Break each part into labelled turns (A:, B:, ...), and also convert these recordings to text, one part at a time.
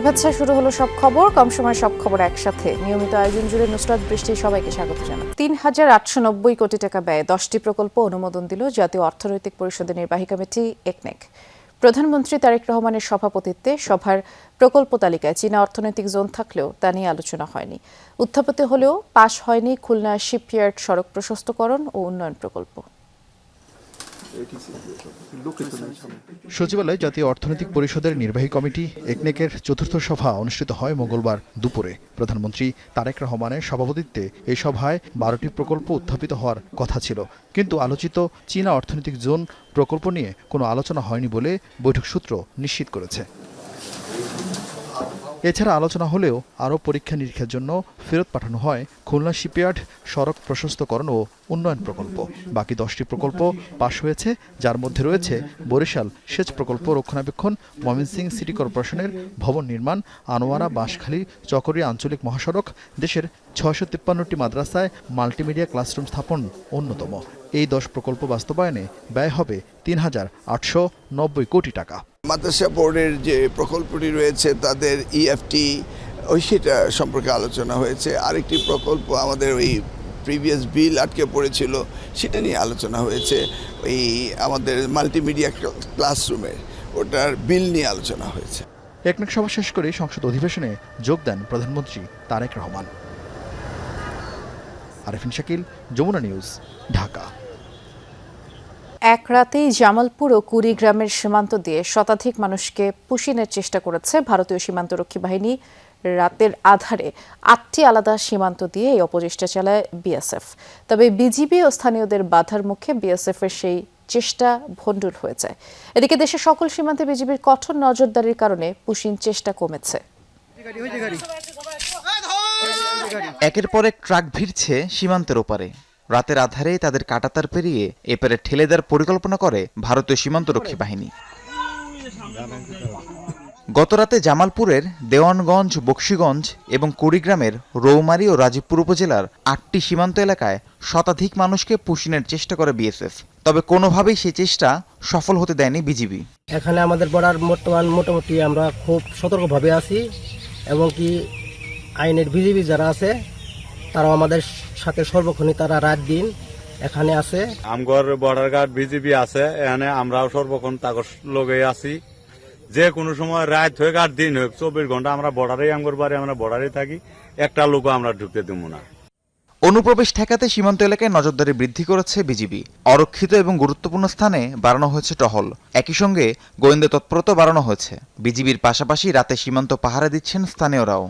A: শুভেচ্ছা। শুরু হলো সব খবর, কম সময় সব খবর একসাথে। নিয়মিত আয়োজন জুড়ে নুসরাত বৃষ্টি সবাইকে স্বাগত জানাই। ৩,৮৯০ কোটি টাকা ব্যয়ে 10টি প্রকল্প অনুমোদন দিল জাতীয় অর্থনৈতিক পরিষদের নির্বাহী কমিটি একনেক। প্রধানমন্ত্রী তারেক রহমানের সভাপতিত্বে সভার প্রকল্প তালিকায় চীনা অর্থনৈতিক জোন থাকলেও তা নিয়ে আলোচনা হয়নি। উত্থাপিত হলেও পাশ হয়নি খুলনা শিপইয়ার্ড সড়ক প্রশস্তকরণ ও উন্নয়ন প্রকল্প।
B: সচিবালয়ে জাতীয় অর্থনৈতিক পরিষদের নির্বাহী কমিটি একনেকের চতুর্থ সভা অনুষ্ঠিত হয় মঙ্গলবার দুপুরে। প্রধানমন্ত্রী তারেক রহমানের সভাপতিত্বে এই সভায় 12টি প্রকল্প উত্থাপিত হওয়ার কথা ছিল, কিন্তু আলোচিত চীনা অর্থনৈতিক জোন প্রকল্প নিয়ে কোনো আলোচনা হয়নি বলে বৈঠক সূত্র নিশ্চিত করেছে। এছাড়া আলোচনা হলেও আরও পরীক্ষা নিরীক্ষার জন্য ফেরত পাঠানো হয় খুলনা শিপইয়ার্ড সড়ক প্রশস্তকরণ ও উন্নয়ন প্রকল্প। বাকি 10টি প্রকল্প পাশ হয়েছে, যার মধ্যে রয়েছে বরিশাল সেচ প্রকল্প রক্ষণাবেক্ষণ, ময়মনসিংহ সিটি কর্পোরেশনের ভবন নির্মাণ, আনোয়ারা বাঁশখালী চকরিয়া আঞ্চলিক মহাসড়ক, দেশের 653টি মাদ্রাসায় মাল্টিমিডিয়া ক্লাসরুম স্থাপন অন্যতম। এই 10 প্রকল্প বাস্তবায়নে ব্যয় হবে ৩,৮৯০ কোটি টাকা।
C: মাদ্রাসা বোর্ডের যে প্রকল্পটি রয়েছে তাদের ইএফটি সেটা সম্পর্কে আলোচনা হয়েছে। আরেকটি প্রকল্প আমাদের ওই প্রিভিয়াস বিল আটকে পড়েছিল, সেটা নিয়ে আলোচনা হয়েছে। ওই আমাদের মাল্টিমিডিয়া ক্লাসরুমের ওটার বিল নিয়ে আলোচনা হয়েছে।
B: একনেক সভা শেষ করে সংসদ অধিবেশনে যোগ দেন প্রধানমন্ত্রী তারেক রহমান। আরেফিন শাকিল, যমুনা নিউজ, ঢাকা।
A: এক রাতেই জামালপুর ও কুড়িগ্রামের সীমান্ত দিয়ে শতাধিক মানুষকে পুশিনের চেষ্টা করেছে ভারতীয় সীমান্তরক্ষী বাহিনী। রাতের আধারে 8টি আলাদা সীমান্ত দিয়ে এই অপচেষ্টা চালায় বিএসএফ। তবে বিজিবি ও স্থানীয়দের বাধার মুখে বিএসএফের সেই চেষ্টা ভণ্ডুল হয়ে যায়। এদিকে দেশের সকল সীমান্তে বিজিবির কঠোর নজরদারির কারণে পুশিন চেষ্টা কমেছে।
D: একের পর এক ট্রাক ভিড়ছে সীমান্তের ওপারে। রাতের আধারে তাদের কাঁটাতার পেরিয়ে এপারে ঠেলে দেওয়ার পরিকল্পনা করে ভারতীয় সীমান্তরক্ষী বাহিনী। গতরাতে জামালপুরের দেওয়ানগঞ্জ, বকশীগঞ্জ এবং কুড়িগ্রামের রৌমারী ও রাজীবপুর উপজেলার 8টি সীমান্ত এলাকায় শতাধিক মানুষকে পুশিনের চেষ্টা করে বিএসএফ। তবে কোনোভাবেই সেই চেষ্টা সফল হতে দেয়নি বিজিবি।
E: এখানে আমাদের বর্ডার মোটামুটি আমরা খুব সতর্কভাবে আছি, এবং কি আইনের বিজিবি যারা আছে তারাও আমাদের সাথে সর্বক্ষণই তারা রাত দিন এখানে আছে।
F: আমগর বর্ডার গার্ড বিজিবি আছে, এখানে আমরাও সর্বক্ষণ তাগর লগে আছি। যে কোনো সময় রাত হোক আর দিন হোক 24 ঘন্টা আমরা বর্ডারেই আমগর বাড়ি, আমরা বর্ডারে থাকি। একটা লোকও আমরা ঢুকতে দেবো না।
D: অনুপ্রবেশ ঠেকাতে সীমান্ত এলাকায় নজরদারি বৃদ্ধি করেছে বিজিবি। অরক্ষিত এবং গুরুত্বপূর্ণ স্থানে বাড়ানো হয়েছে টহল। একই সঙ্গে গোয়েন্দা তৎপরতা বাড়ানো হয়েছে। বিজিবির পাশাপাশি রাতে সীমান্ত পাহারা দিচ্ছেন স্থানীয়রাও।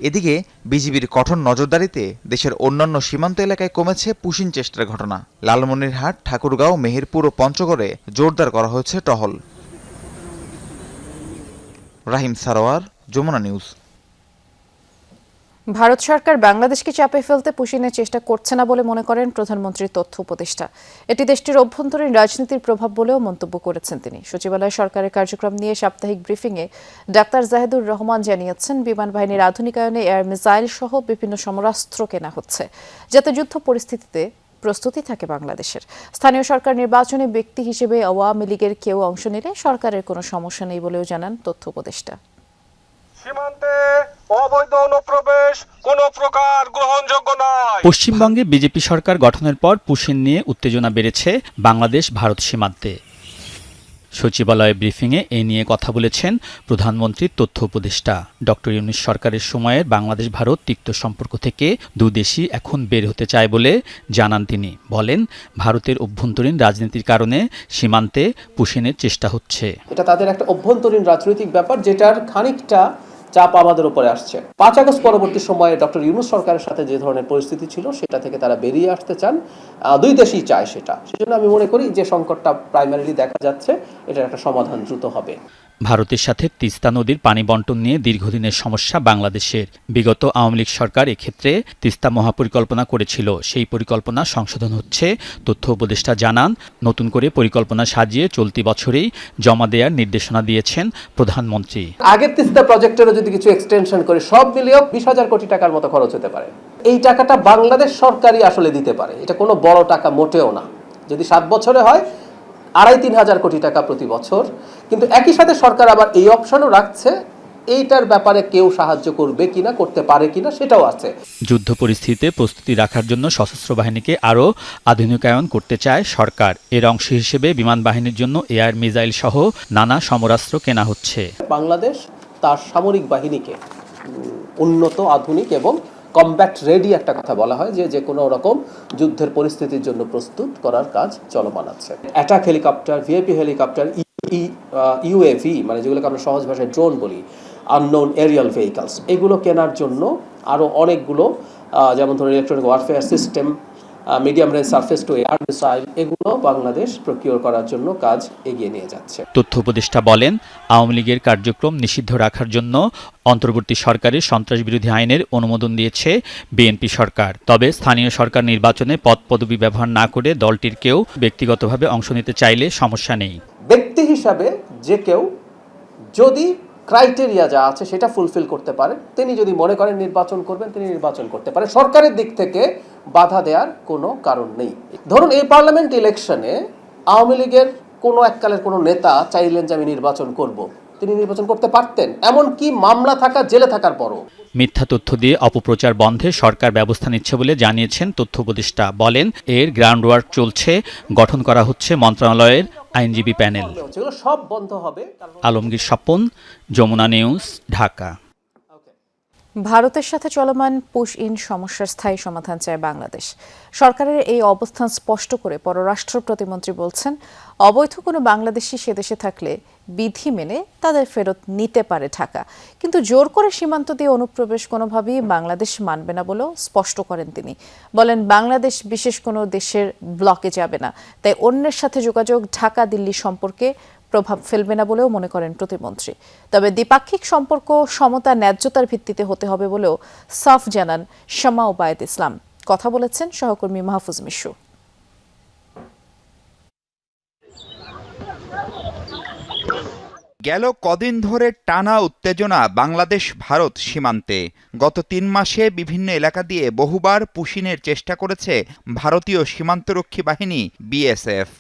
D: এদিকে বিজিবির কঠোর নজরদারিতে দেশের অন্যান্য সীমান্ত এলাকায় কমেছে পুশিন চেষ্টার ঘটনা। লালমনিরহাট, ঠাকুরগাঁও, মেহেরপুর ও পঞ্চগড়ে জোরদার করা হয়েছে টহল। রাহিম সারোয়ার, যমুনা নিউজ।
A: ভারত সরকার বাংলাদেশকে চাপে ফেলতে পুশিনের চেষ্টা করছে না বলে মনে করেন প্রধানমন্ত্রীর তথ্য উপদেষ্টা। এটি দেশটির অভ্যন্তরীণ রাজনীতির প্রভাব বলেও মন্তব্য করেছেন তিনি। সচিবালয় সরকারের কার্যক্রম নিয়ে সাপ্তাহিক ব্রিফিংয়ে ডাক্তার জাহিদুর রহমান জানিয়েছেন, বিমান বাহিনীর আধুনিকায়নে এয়ার মিসাইল সহ বিভিন্ন সমরাস্ত্র কেনা হচ্ছে, যাতে যুদ্ধ পরিস্থিতিতে প্রস্তুতি থাকে বাংলাদেশের। স্থানীয় সরকার নির্বাচনে ব্যক্তি হিসেবে আওয়ামী লীগের কেউ অংশ নিলে সরকারের কোনো সমস্যা নেই বলেও জানান তথ্য উপদেষ্টা।
G: সীমান্তে অবৈধ অনুপ্রবেশ কোনো প্রকার গ্রহণযোগ্য নয়।
H: পশ্চিমবঙ্গে বিজেপি সরকার গঠনের পর পুশিন নিয়ে উত্তেজনা বেড়েছে বাংলাদেশ ভারত সীমান্তে। সচিবালয় ব্রিফিংয়ে এ নিয়ে কথা বলেছেন প্রধানমন্ত্রীর তথ্য উপদেষ্টা। ডক্টর ইউনূস সরকারের সময়ের বাংলাদেশ ভারত তিক্ত সম্পর্ক থেকে দুদেশই এখন বের হতে চায় বলে জানান তিনি। বলেন, ভারতের অভ্যন্তরীণ রাজনীতির কারণে সীমান্তে পুশিনের চেষ্টা হচ্ছে।
I: এটা তাদের একটা অভ্যন্তরীণ রাজনৈতিক ব্যাপার, যেটার খানিকটা চাপ আমাদের উপরে আসছে। 5 আগস্ট পরবর্তী সময়ে ডক্টর ইউনূস সরকারের সাথে যে ধরনের পরিস্থিতি ছিল সেটা থেকে তারা বেরিয়ে আসতে চান। দুই দেশই চায় সেটা। সেজন্য আমি মনে করি যে সংকটটা প্রাইমারিলি দেখা যাচ্ছে, এটার একটা সমাধান দ্রুত হবে।
H: ভারতের সাথে তিস্তা নদীর পানি বন্টন নিয়ে দীর্ঘদিনের সমস্যা বাংলাদেশের। বিগত আওয়ামী লীগ সরকার এক্ষেত্রে তিস্তা মহাপরিকল্পনা করেছিল। সেই পরিকল্পনা সংশোধন হচ্ছে। তথ্য উপদেষ্টা জানান, নতুন করে পরিকল্পনা সাজিয়ে চলতি বছরেই জমা দেওয়ার নির্দেশনা দিয়েছেন প্রধানমন্ত্রী।
I: আগের তিস্তা প্রজেক্টেরও যদি কিছু এক্সটেনশন করে সব মিলিয়েও 20,000 কোটি টাকার মতো খরচ হতে পারে। এই টাকাটা বাংলাদেশ সরকারই আসলে দিতে পারে, এটা কোনো বড় টাকা মোটেও না। যদি 7 বছরে হয় 2,500-3,000 কোটি টাকা প্রতি বছর, কিন্তু একই সাথে সরকার আবার এই অপশনও রাখছে এইটার ব্যাপারে কেউ সাহায্য করবে কিনা, করতে পারে কিনা সেটাও আছে।
H: যুদ্ধ পরিস্থিতিতে প্রস্তুতি রাখার জন্য সশস্ত্র বাহিনীকে আরও আধুনিকায়ন করতে চায় সরকার। এর অংশ হিসেবে বিমান বাহিনীর জন্য এয়ার মিসাইল সহ নানা সমরাস্ত্র কেনা হচ্ছে।
I: বাংলাদেশ তার সামরিক বাহিনীকে উন্নত, আধুনিক এবং কমব্যাট রেডি একটা কথা বলা হয়, যে কোনো রকম যুদ্ধের পরিস্থিতির জন্য প্রস্তুত করার কাজ চলমান আছে। Attack helicopter, VIP helicopter, UAV মানে যেগুলোকে আমরা সহজ ভাষায় ড্রোন বলি, আননোন এরিয়াল ভেহিকলস, এগুলো কেনার জন্য আরও অনেকগুলো যেমন ধরুন electronic warfare system, medium range surface two air missile, এগুলো বাংলাদেশ প্রকিউর করার জন্য কাজ এগিয়ে নিয়ে যাচ্ছে।
H: তথ্য উপদেষ্টা বলেন, আওয়ামী লীগের কার্যক্রম নিষিদ্ধ রাখার জন্য অন্তর্বর্তী সরকারের সন্ত্রাসবিরোধী আইনের অনুমোদন দিয়েছে বিএনপি সরকার। তবে স্থানীয় সরকার নির্বাচনে পদপদবি ব্যবহার না করে দলটির কেউ ব্যক্তিগতভাবে অংশ নিতে চাইলে সমস্যা নেই।
I: ব্যক্তি হিসাবে যে কেউ যদি ক্রাইটেরিয়া যা আছে সেটা ফুলফিল করতে পারে, তিনি যদি মনে করেন নির্বাচন করবেন, তিনি নির্বাচন করতে পারেন। সরকারের দিক থেকে বাধা দেওয়ার কোনো কারণ নেই। ধরুন এই পার্লামেন্ট ইলেকশনে আওয়ামী লীগের কোনো এককালের কোনো নেতা চাইলেন যে আমি নির্বাচন করব, তিনি নির্বাচন করতে পারতেন, এমনকি মামলা থাকা, জেলে থাকার পরও।
H: মিথ্যা তথ্য দিয়ে অপপ্রচার বন্ধে সরকার ব্যবস্থা নিচ্ছে বলে জানিয়েছেন তথ্য উপদেষ্টা। বলেন, এর গ্রাউন্ড ওয়ার্ক চলছে, গঠন করা হচ্ছে মন্ত্রণালয়ের আইনজীবী প্যানেল।
I: সব বন্ধ হবে।
H: আলমগীর স্বপন, যমুনা নিউজ, ঢাকা।
A: ভারতের সাথে চলমান পুশ ইন সমস্যার স্থায়ী সমাধান চায় বাংলাদেশ। সরকারের এই অবস্থান স্পষ্ট করে পররাষ্ট্র প্রতিমন্ত্রী বলছেন, অবৈধ কোনো বাংলাদেশি সে দেশে থাকলে বিধি মেনে তাদের ফেরত নিতে পারে ঢাকা, কিন্তু জোর করে সীমান্ত দিয়ে অনুপ্রবেশ কোনোভাবেই বাংলাদেশ মানবে না বলেও স্পষ্ট করেন তিনি। বলেন, বাংলাদেশ বিশেষ কোনো দেশের ব্লকে যাবে না, তাই অন্যের সাথে যোগাযোগ ঢাকা দিল্লি সম্পর্কে প্রভাব ফেলবে না বলেও মনে করেন প্রতিমন্ত্রী। তবে দ্বিপাক্ষিক সম্পর্ক সমতা, ন্যায্যতার ভিত্তিতে হতে হবে বলেও সাফ জানান শামা ওবায়েদ ইসলাম। কথা বলেছেন সহকর্মী মাহফুজ মিশু।
J: গেল কদিন ধরে টানা উত্তেজনা বাংলাদেশ ভারত সীমান্তে। গত 3 মাসে বিভিন্ন এলাকা দিয়ে বহুবার পুশিনের চেষ্টা করেছে ভারতীয় সীমান্তরক্ষী বাহিনী বিএসএফ।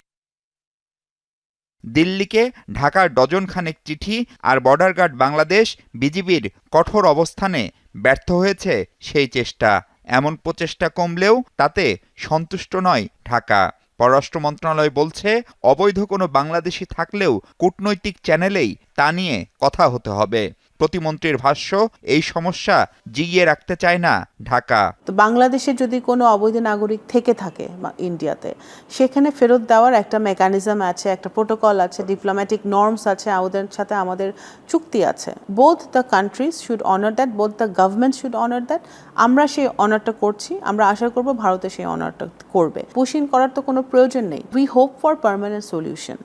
J: দিল্লিকে ঢাকার ডজনখানেক চিঠি আর বর্ডার গার্ড বাংলাদেশ বিজিবির কঠোর অবস্থানে ব্যর্থ হয়েছে সেই চেষ্টা। এমন প্রচেষ্টা কমলেও তাতে সন্তুষ্ট নয় ঢাকা। পররাষ্ট্র মন্ত্রণালয় বলছে, অবৈধ কোনো বাংলাদেশি থাকলেও কূটনৈতিক চ্যানেলেই তা নিয়ে কথা হতে হবে। প্রতিমন্ত্রীর ভাষ্য, এই সমস্যা জিইয়ে রাখতে চায় না ঢাকা।
K: তো বাংলাদেশে যদি কোনো অবৈধ নাগরিক থেকে থাকে ইন্ডিয়াতে, সেখানে ফেরত দেওয়ার একটা মেকানিজম আছে, একটা প্রোটোকল আছে, ডিপ্লোম্যাটিক নর্মস আছে, ওদের সাথে আমাদের চুক্তি আছে। Both the countries should honour that, both the government should honour that. আমরা সেই অনারটা করছি, আমরা আশা করব ভারতে সেই অনারটা করবে। পুশিন করার তো কোনো প্রয়োজন নেই। We hope for permanent solution,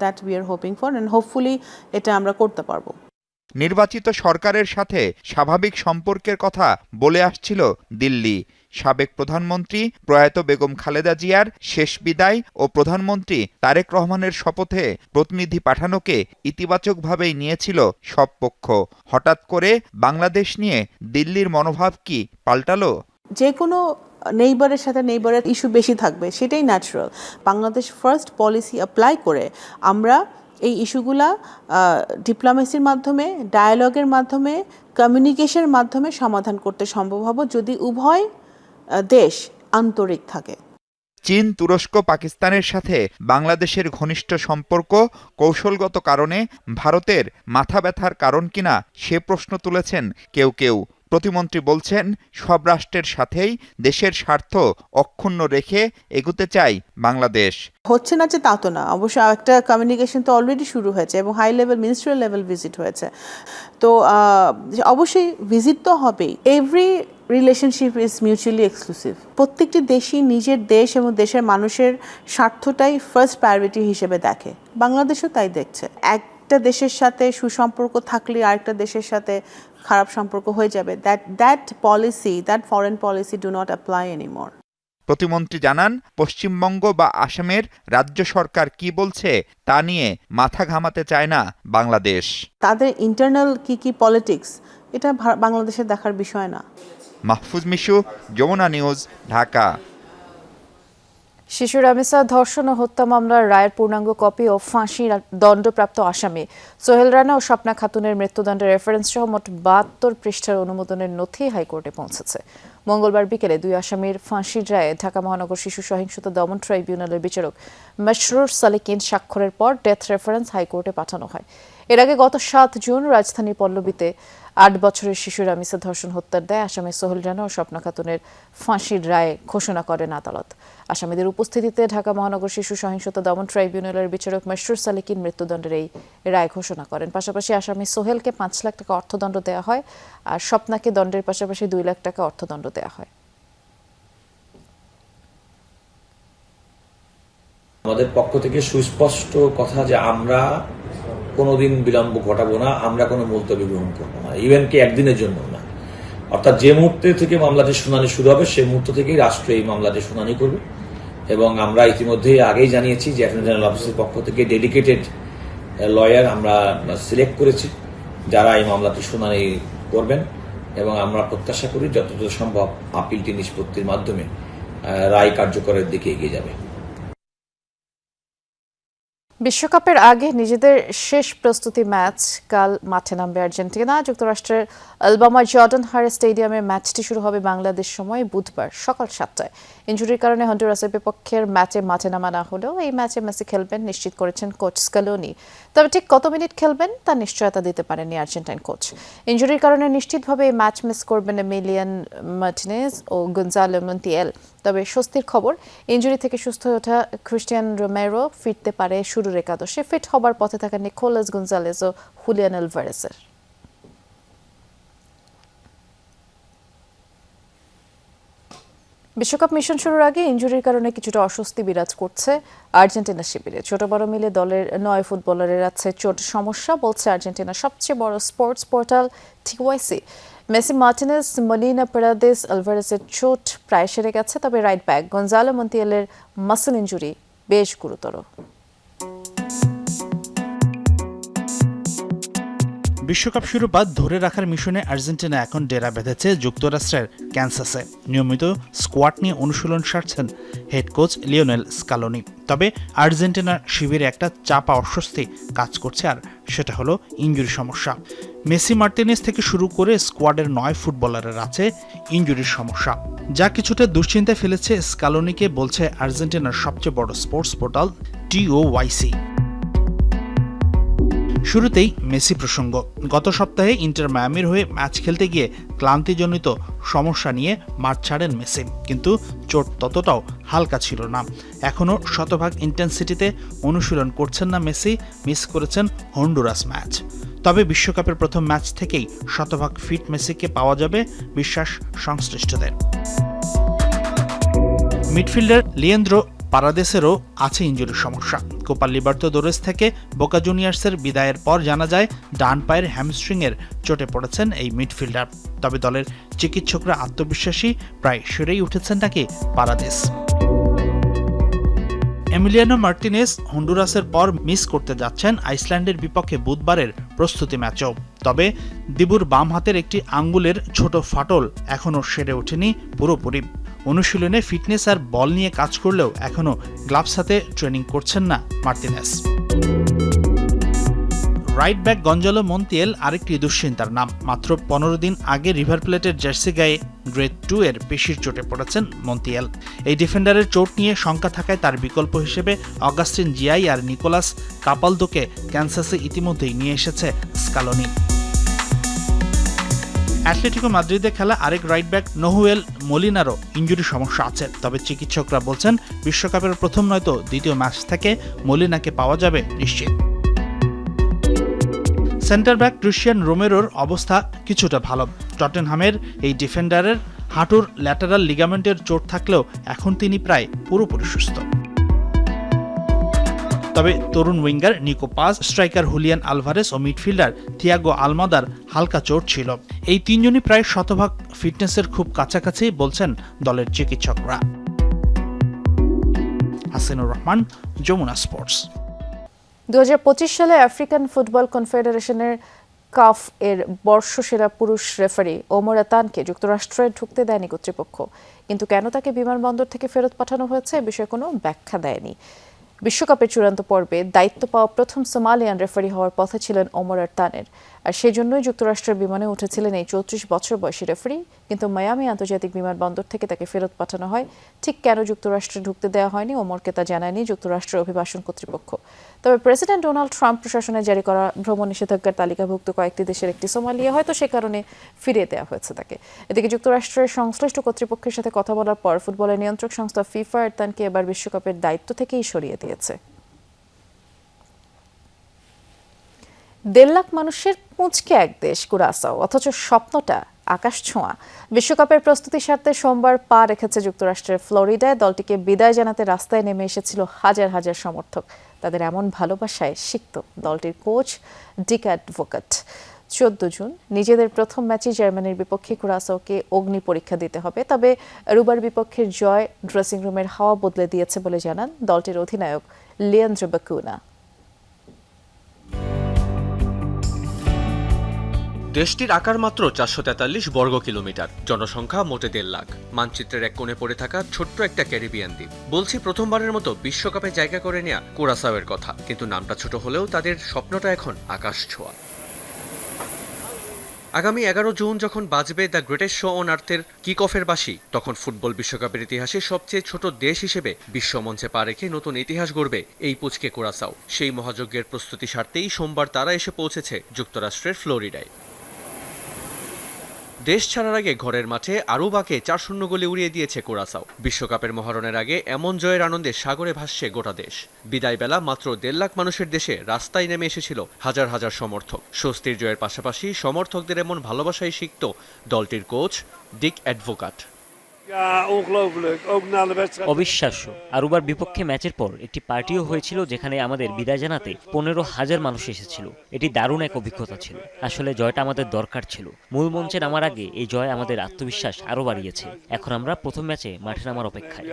K: that we are hoping for, and hopefully এটা আমরা করতে পারবো।
J: নির্বাচিত সরকারের সাথে স্বাভাবিক সম্পর্কের কথা বলে আসছিল দিল্লি। সাবেক প্রধানমন্ত্রী প্রয়াত বেগম খালেদা জিয়ার শেষ বিদায় ও প্রধানমন্ত্রী তারেক রহমানের শপথে প্রতিনিধি পাঠানোকে ইতিবাচকভাবেই নিয়েছিল সব পক্ষ। হঠাৎ করে বাংলাদেশ নিয়ে দিল্লির মনোভাব কি পাল্টালো?
K: যে কোনো নেইবারের সাথে নেইবারের ইস্যু বেশি থাকবে, সেটাই natural. Bangladesh first policy apply করে আমরা এই ইস্যুগুলা ডিপ্লোমেসির মাধ্যমে, ডায়ালগের মাধ্যমে, কমিউনিকেশনের মাধ্যমে সমাধান করতে সম্ভব হবে যদি উভয় দেশ আন্তরিক থাকে।
J: চীন, তুরস্ক, পাকিস্তানের সাথে বাংলাদেশের ঘনিষ্ঠ সম্পর্ক কৌশলগত কারণে ভারতের মাথা ব্যথার কারণ কিনা সে প্রশ্ন তুলেছেন কেউ কেউ। প্রতিমন্ত্রী বলছেন, সব রাষ্ট্রের সাথেই দেশের স্বার্থ অক্ষুণ্ণ রেখে এগুতে চাই বাংলাদেশ।
K: হচ্ছে না যে তা তো না, অবশ্য একটা কমিউনিকেশন তো অলরেডি শুরু হয়েছে এবং high level, ministerial level visit হয়েছে। তো অবশ্যই ভিজিট তো হবেই। Every relationship is mutually exclusive. প্রত্যেকটি দেশই নিজের দেশ এবং দেশের মানুষের স্বার্থটাই ফার্স্ট প্রায়োরিটি হিসেবে দেখে। বাংলাদেশও তাই দেখছে। একটা দেশের সাথে সুসম্পর্ক থাকলে আরেকটা দেশের সাথে খারাপ সম্পর্ক হয়ে যাবে। That policy, that foreign policy do not apply anymore.
J: প্রতিমন্ত্রী জানান, পশ্চিমবঙ্গ বা আসামের রাজ্য সরকার কি বলছে তা নিয়ে মাথা ঘামাতে চায় না বাংলাদেশ।
K: তাদের ইন্টারনাল কি পলিটিক্স, এটা বাংলাদেশের দেখার বিষয় না।
J: মাহফুজ মিশু, যমুনা নিউজ, ঢাকা।
A: শিশু রামিসা ধর্ষণ ও হত্যা মামলার রায়ের পূর্ণাঙ্গ কপি ও ফাঁসির দণ্ডপ্রাপ্ত আসামি সোহেল রানা ও স্বপ্না খাতুনের মৃত্যুদণ্ডের রেফারেন্স সহ মোট ৭২ পৃষ্ঠার অনুমোদনের নথি হাইকোর্টে পৌঁছেছে। মঙ্গলবার বিকেলে দুই আসামির ফাঁসির রায়ে ঢাকা মহানগর শিশু সহিংসতা দমন ট্রাইব্যুনালের বিচারক মশরুর সালেকিন স্বাক্ষরের পর ডেথ রেফারেন্স হাইকোর্টে পাঠানো হয়। এর আগে গত ৭ জুন রাজধানীর পল্লবীতে ৮ বছরের শিশু রামিসা ধর্ষণ হত্যার দায়ে আসামি সোহেল রানা ও স্বপ্না খাতুনের ফাঁসির রায় ঘোষণা করেন আদালত। আসামিদের উপস্থিতিতে ঢাকা মহানগর শিশু সহিংসতা দমন ট্রাইব্যুনালের বিচারক মশরুর সালেকিন মৃত্যুদণ্ডের এই রায় ঘোষণা করেন। পাশাপাশি আসামি সোহেলকে ৫ লাখ টাকা অর্থদণ্ড দেওয়া হয়, আর স্বপ্নাকে দণ্ডের পাশাপাশি ২ লাখ টাকা অর্থদণ্ড দেওয়া হয়।
L: আমাদের পক্ষ থেকে সুস্পষ্ট কথা যে আমরা কোনোদিন বিলম্ব ঘটাবো না, আমরা কোনো মুলতবি গ্রহণ করবো না, ইভেন কি একদিনের জন্য না। অর্থাৎ যে মুহূর্তে থেকে মামলাটির শুনানি শুরু হবে সেই মুহূর্ত থেকেই রাষ্ট্র এই মামলাটির শুনানি করবে। এবং আমরা ইতিমধ্যেই আগেই জানিয়েছি যে অ্যাটর্নি জেনারেল অফিসের পক্ষ থেকে ডেডিকেটেড লয়ার আমরা সিলেক্ট করেছি যারা এই মামলাটির শুনানি করবেন, এবং আমরা প্রত্যাশা করি যতটা সম্ভব আপিলটি নিষ্পত্তির মাধ্যমে রায় কার্যকরের দিকে এগিয়ে যাবে।
A: বিশ্বকাপের আগে নিজেদের শেষ প্রস্তুতি ম্যাচ কাল মাঠে নামবে আর্জেন্টিনা। যুক্তরাষ্ট্রের আলবামা জর্ডান হারে স্টেডিয়ামে ম্যাচটি শুরু হবে বাংলাদেশ সময় বুধবার সকাল ৭টায়। ইনজুরির কারণে হন্ডুরাসের বিপক্ষের ম্যাচে মাঠে নামা না হলেও এই ম্যাচে মেসি খেলবেন নিশ্চিত করেছেন কোচ স্কালোনি। তবে ঠিক কত মিনিট খেলবেন তার নিশ্চয়তা দিতে পারেননি আর্জেন্টাইন কোচ। ইনজুরির কারণে নিশ্চিতভাবে এই ম্যাচ মিস করবেন এমিলিয়ান মার্টিনেজ ও গঞ্জালো মন্টিয়েল। তবে স্বস্তির খবর, ইনজুরি থেকে সুস্থ হয়ে ওঠা ক্রিস্টিয়ান রোমেরো ফিরতে পারে শুরুর একাদশে। ফিট হবার পথে থাকা নিকোলাস গঞ্জালেজ ও হুলিয়ান আলভারেজের। বিশ্বকাপ মিশন শুরুর আগে ইনজুরির কারণে কিছুটা অস্বস্তি বিরাজ করছে আর্জেন্টিনা শিবিরে। ছোট বড় মিলে দলের ৯ ফুটবলারের আছে চোট সমস্যা, বলছে আর্জেন্টিনার সবচেয়ে বড় sports portal TYC। Messi, Martinez, Molina, Paredes, আলভারেজের চোট প্রায় সেরে গেছে, তবে রাইট ব্যাক গঞ্জালো মন্টিয়েলের মাসল ইনজুরি বেশ গুরুতর।
M: বিশ্বকাপ শিরোপা ধরে রাখার মিশনে আর্জেন্টিনা এখন ডেরা বেঁধেছে যুক্তরাষ্ট্রের ক্যানসাসে। নিয়মিত স্কোয়াড নিয়ে অনুশীলন সারছেন হেড কোচ লিওনেল স্কালোনি। তবে আর্জেন্টিনার শিবিরে একটা চাপা অস্বস্তি কাজ করছে, আর সেটা হলো ইনজুরি সমস্যা। মেসি, মার্টিনেজ থেকে শুরু করে স্কোয়াডের ৯ ফুটবলারের আছে ইনজুরির সমস্যা, যা কিছুটা দুশ্চিন্তায় ফেলেছে স্কালোনিকে, বলছে আর্জেন্টিনার সবচেয়ে বড় স্পোর্টস পোর্টাল TOYC। শুরুতেই মেসি প্রসঙ্গ। গত সপ্তাহে ইন্টার মায়ামির হয়ে ম্যাচ খেলতে গিয়ে ক্লান্তিজনিত সমস্যা নিয়ে মাঠ ছাড়েন মেসি, কিন্তু চোট ততটাও হালকা ছিল না। এখনও শতভাগ ইন্টেন্সিটিতে অনুশীলন করছেন না মেসি, মিস করেছেন হন্ডুরাস ম্যাচ। তবে বিশ্বকাপের প্রথম ম্যাচ থেকেই শতভাগ ফিট মেসিকে পাওয়া যাবে বিশ্বাস সংশ্লিষ্টদের। মিডফিল্ডার লিয়েন্দ্রো পারাদেসেরও আছে ইনজুরির সমস্যা। কোপা লিবার্তাদোরেস থেকে বোকা জুনিয়র্সের বিদায়ের পর জানা যায় ডান পায়ের হ্যামস্ট্রিংয়ের চোটে পড়েছেন এই মিডফিল্ডার। তবে দলের চিকিৎসকরা আত্মবিশ্বাসী, প্রায় সেরেই উঠেছেন নাকি পারাদেস। এমিলিয়ানো মার্টিনেজ হন্ডুরাসের পর মিস করতে যাচ্ছেন আইসল্যান্ডের বিপক্ষে বুধবারের প্রস্তুতি ম্যাচও। তবে দিবুর বাম হাতের একটি আঙ্গুলের ছোট ফাটল এখনও সেরে ওঠেনি পুরোপুরি। অনুশীলনে ফিটনেস আর বল নিয়ে কাজ করলেও এখনও গ্লাভস হাতে ট্রেনিং করছেন না Martinez. Right back Gonzalo Montiel আরেকটি দুশ্চিন্তার নাম। মাত্র ১৫ দিন আগে রিভার প্লেটের জার্সি গায়ে গ্রেড 2 এর পেশির চোটে পড়েছেন মন্টিয়েল। এই ডিফেন্ডারের চোট নিয়ে শঙ্কা থাকায় তার বিকল্প হিসেবে অগাস্টিন জিয়াই আর নিকোলাস কাপালদোকে ক্যানসাসে ইতিমধ্যেই নিয়ে এসেছে স্কালোনি। অ্যাটলেটিকো মাদ্রিদে খেলা আরেক রাইট ব্যাক নোহুয়েল মলিনারও ইনজুরি সমস্যা আছে। তবে চিকিৎসকরা বলছেন বিশ্বকাপের প্রথম নয়তো দ্বিতীয় ম্যাচ থেকে মলিনাকে পাওয়া যাবে নিশ্চিত। সেন্টার ব্যাক ক্রিস্টিয়ান রোমেরোর অবস্থা কিছুটা ভালো। টটেনহামের এই ডিফেন্ডারের হাঁটুর ল্যাটারাল লিগামেন্টের চোট থাকলেও এখন তিনি প্রায় পুরোপুরি সুস্থ। তবে তরুণ winger Nico Paz, striker Julian Alvarez ও মিডফিল্ডার থিয়াগো আলমাদার হালকা চোট ছিল। এই তিনজনই প্রায় শতভাগ ফিটনেসের খুব কাছাকাছি বলছেন দলের চিকিৎসকরা। হাসিনুর রহমান, যমুনা স্পোর্টস।
A: 2025 সালে আফ্রিকান ফুটবল কনফেডারেশনের কাফ এর বর্ষসেরা পুরুষ রেফারি ওমর আতানকে যুক্তরাষ্ট্রে ঢুকতে দেয়নি কর্তৃপক্ষ, কিন্তু কেন তাকে বিমানবন্দর থেকে ফেরত পাঠানো হয়েছে এ বিষয়ে কোনো ব্যাখ্যা দেয়নি। বিশ্বকাপের চূড়ান্ত পর্বে দায়িত্ব পাওয়া প্রথম সোমালিয়ান রেফারি হওয়ার পথে ছিলেন ওমর আতানের, আর সেই জন্যই যুক্তরাষ্ট্রের বিমানে উঠেছিলেন এই 34 বছর বয়সী রেফারি। কিন্তু মায়ামি আন্তর্জাতিক বিমানবন্দর থেকে তাকে ফেরত পাঠানো হয়। ঠিক কেন যুক্তরাষ্ট্রে ঢুকতে দেওয়া হয়নি ওমরকে তা জানায়নি যুক্তরাষ্ট্রের অভিবাসন কর্তৃপক্ষ। তবে প্রেসিডেন্ট ডোনাল্ড ট্রাম্প প্রশাসনে জারি করা ভ্রমণ নিষেধাজ্ঞার তালিকাভুক্ত কয়েকটি দেশের একটি সোমালিয়া, হয়তো সে কারণে ফিরিয়ে দেওয়া হয়েছে তাকে। এদিকে যুক্তরাষ্ট্রের সংশ্লিষ্ট কর্তৃপক্ষের সাথে কথা বলার পর ফুটবলের নিয়ন্ত্রক সংস্থা ফিফা আতানকে এবার বিশ্বকাপের দায়িত্ব থেকেই সরিয়ে দিয়েছে। 1.5 লাখ মানুষের পুঁচকে এক দেশ কুরাসাও, অথচ স্বপ্নটা আকাশ ছোঁয়া। বিশ্বকাপের প্রস্তুতি স্বার্থে সোমবার পা রেখেছে যুক্তরাষ্ট্রের ফ্লোরিডায়। দলটিকে বিদায় জানাতে রাস্তায় নেমে এসেছিল হাজার হাজার সমর্থক। তাদের এমন ভালোবাসায় সিক্ত দলটির কোচ ডিক অ্যাডভোকেট। 14 জুন নিজেদের প্রথম ম্যাচে জার্মানির বিপক্ষে কুরাসাওকে অগ্নি পরীক্ষা দিতে হবে। তবে রুবার বিপক্ষের জয় ড্রেসিং রুমের হাওয়া বদলে দিয়েছে বলে জানান দলটির অধিনায়ক লিয়ান্দ্রো বাকুনা।
N: দেশটির আকার মাত্র 443 বর্গ কিলোমিটার, জনসংখ্যা মোটে 1.5 লাখ। মানচিত্রের এক কোণে পড়ে থাকা ছোট্ট একটা ক্যারিবিয়ান দ্বীপ। বলছি প্রথমবারের মতো বিশ্বকাপে জায়গা করে নেয়া কুরাসাওয়ের কথা, কিন্তু নামটা ছোট হলেও তাদের স্বপ্নটা এখন আকাশ ছোঁয়া। আগামী 11 জুন যখন বাজবে দ্য গ্রেটেস্ট শো অন আর্থের কিক অফের বাঁশি, তখন ফুটবল বিশ্বকাপের ইতিহাসে সবচেয়ে ছোট দেশ হিসেবে বিশ্বমঞ্চে পা রেখে নতুন ইতিহাস গড়বে এই পুচকে কুরাসাও। সেই মহাযজ্ঞের প্রস্তুতি স্বার্থেই সোমবার তারা এসে পৌঁছেছে যুক্তরাষ্ট্রের ফ্লোরিডায়। দেশ ছাড়ার আগে ঘরের মাঠে আরুবাকে 4-0 গোলে উড়িয়ে দিয়েছে কুরাসাও। বিশ্বকাপের মহারণের আগে এমন জয়ের আনন্দে সাগরে ভাসছে গোটা দেশ। বিদায় বেলা মাত্র 1.5 লাখ মানুষের দেশে রাস্তায় নেমে এসেছিল হাজার হাজার সমর্থক। স্বস্তির জয়ের পাশাপাশি সমর্থকদের এমন ভালোবাসায় সিক্ত দলটির কোচ ডিক অ্যাডভোকেট।
O: অবিশ্বাস্য। আরুবার বিপক্ষে ম্যাচের পর একটি পার্টিও হয়েছিল যেখানে আমাদের বিদায় জানাতে 15,000 মানুষ এসেছিল। এটি দারুণ এক অভিজ্ঞতা ছিল। আসলে জয়টা আমাদের দরকার ছিল। মূল মঞ্চে নামার আগে এই জয় আমাদের আত্মবিশ্বাস আরো বাড়িয়েছে। এখন আমরা প্রথম ম্যাচে মাঠে নামার অপেক্ষায়।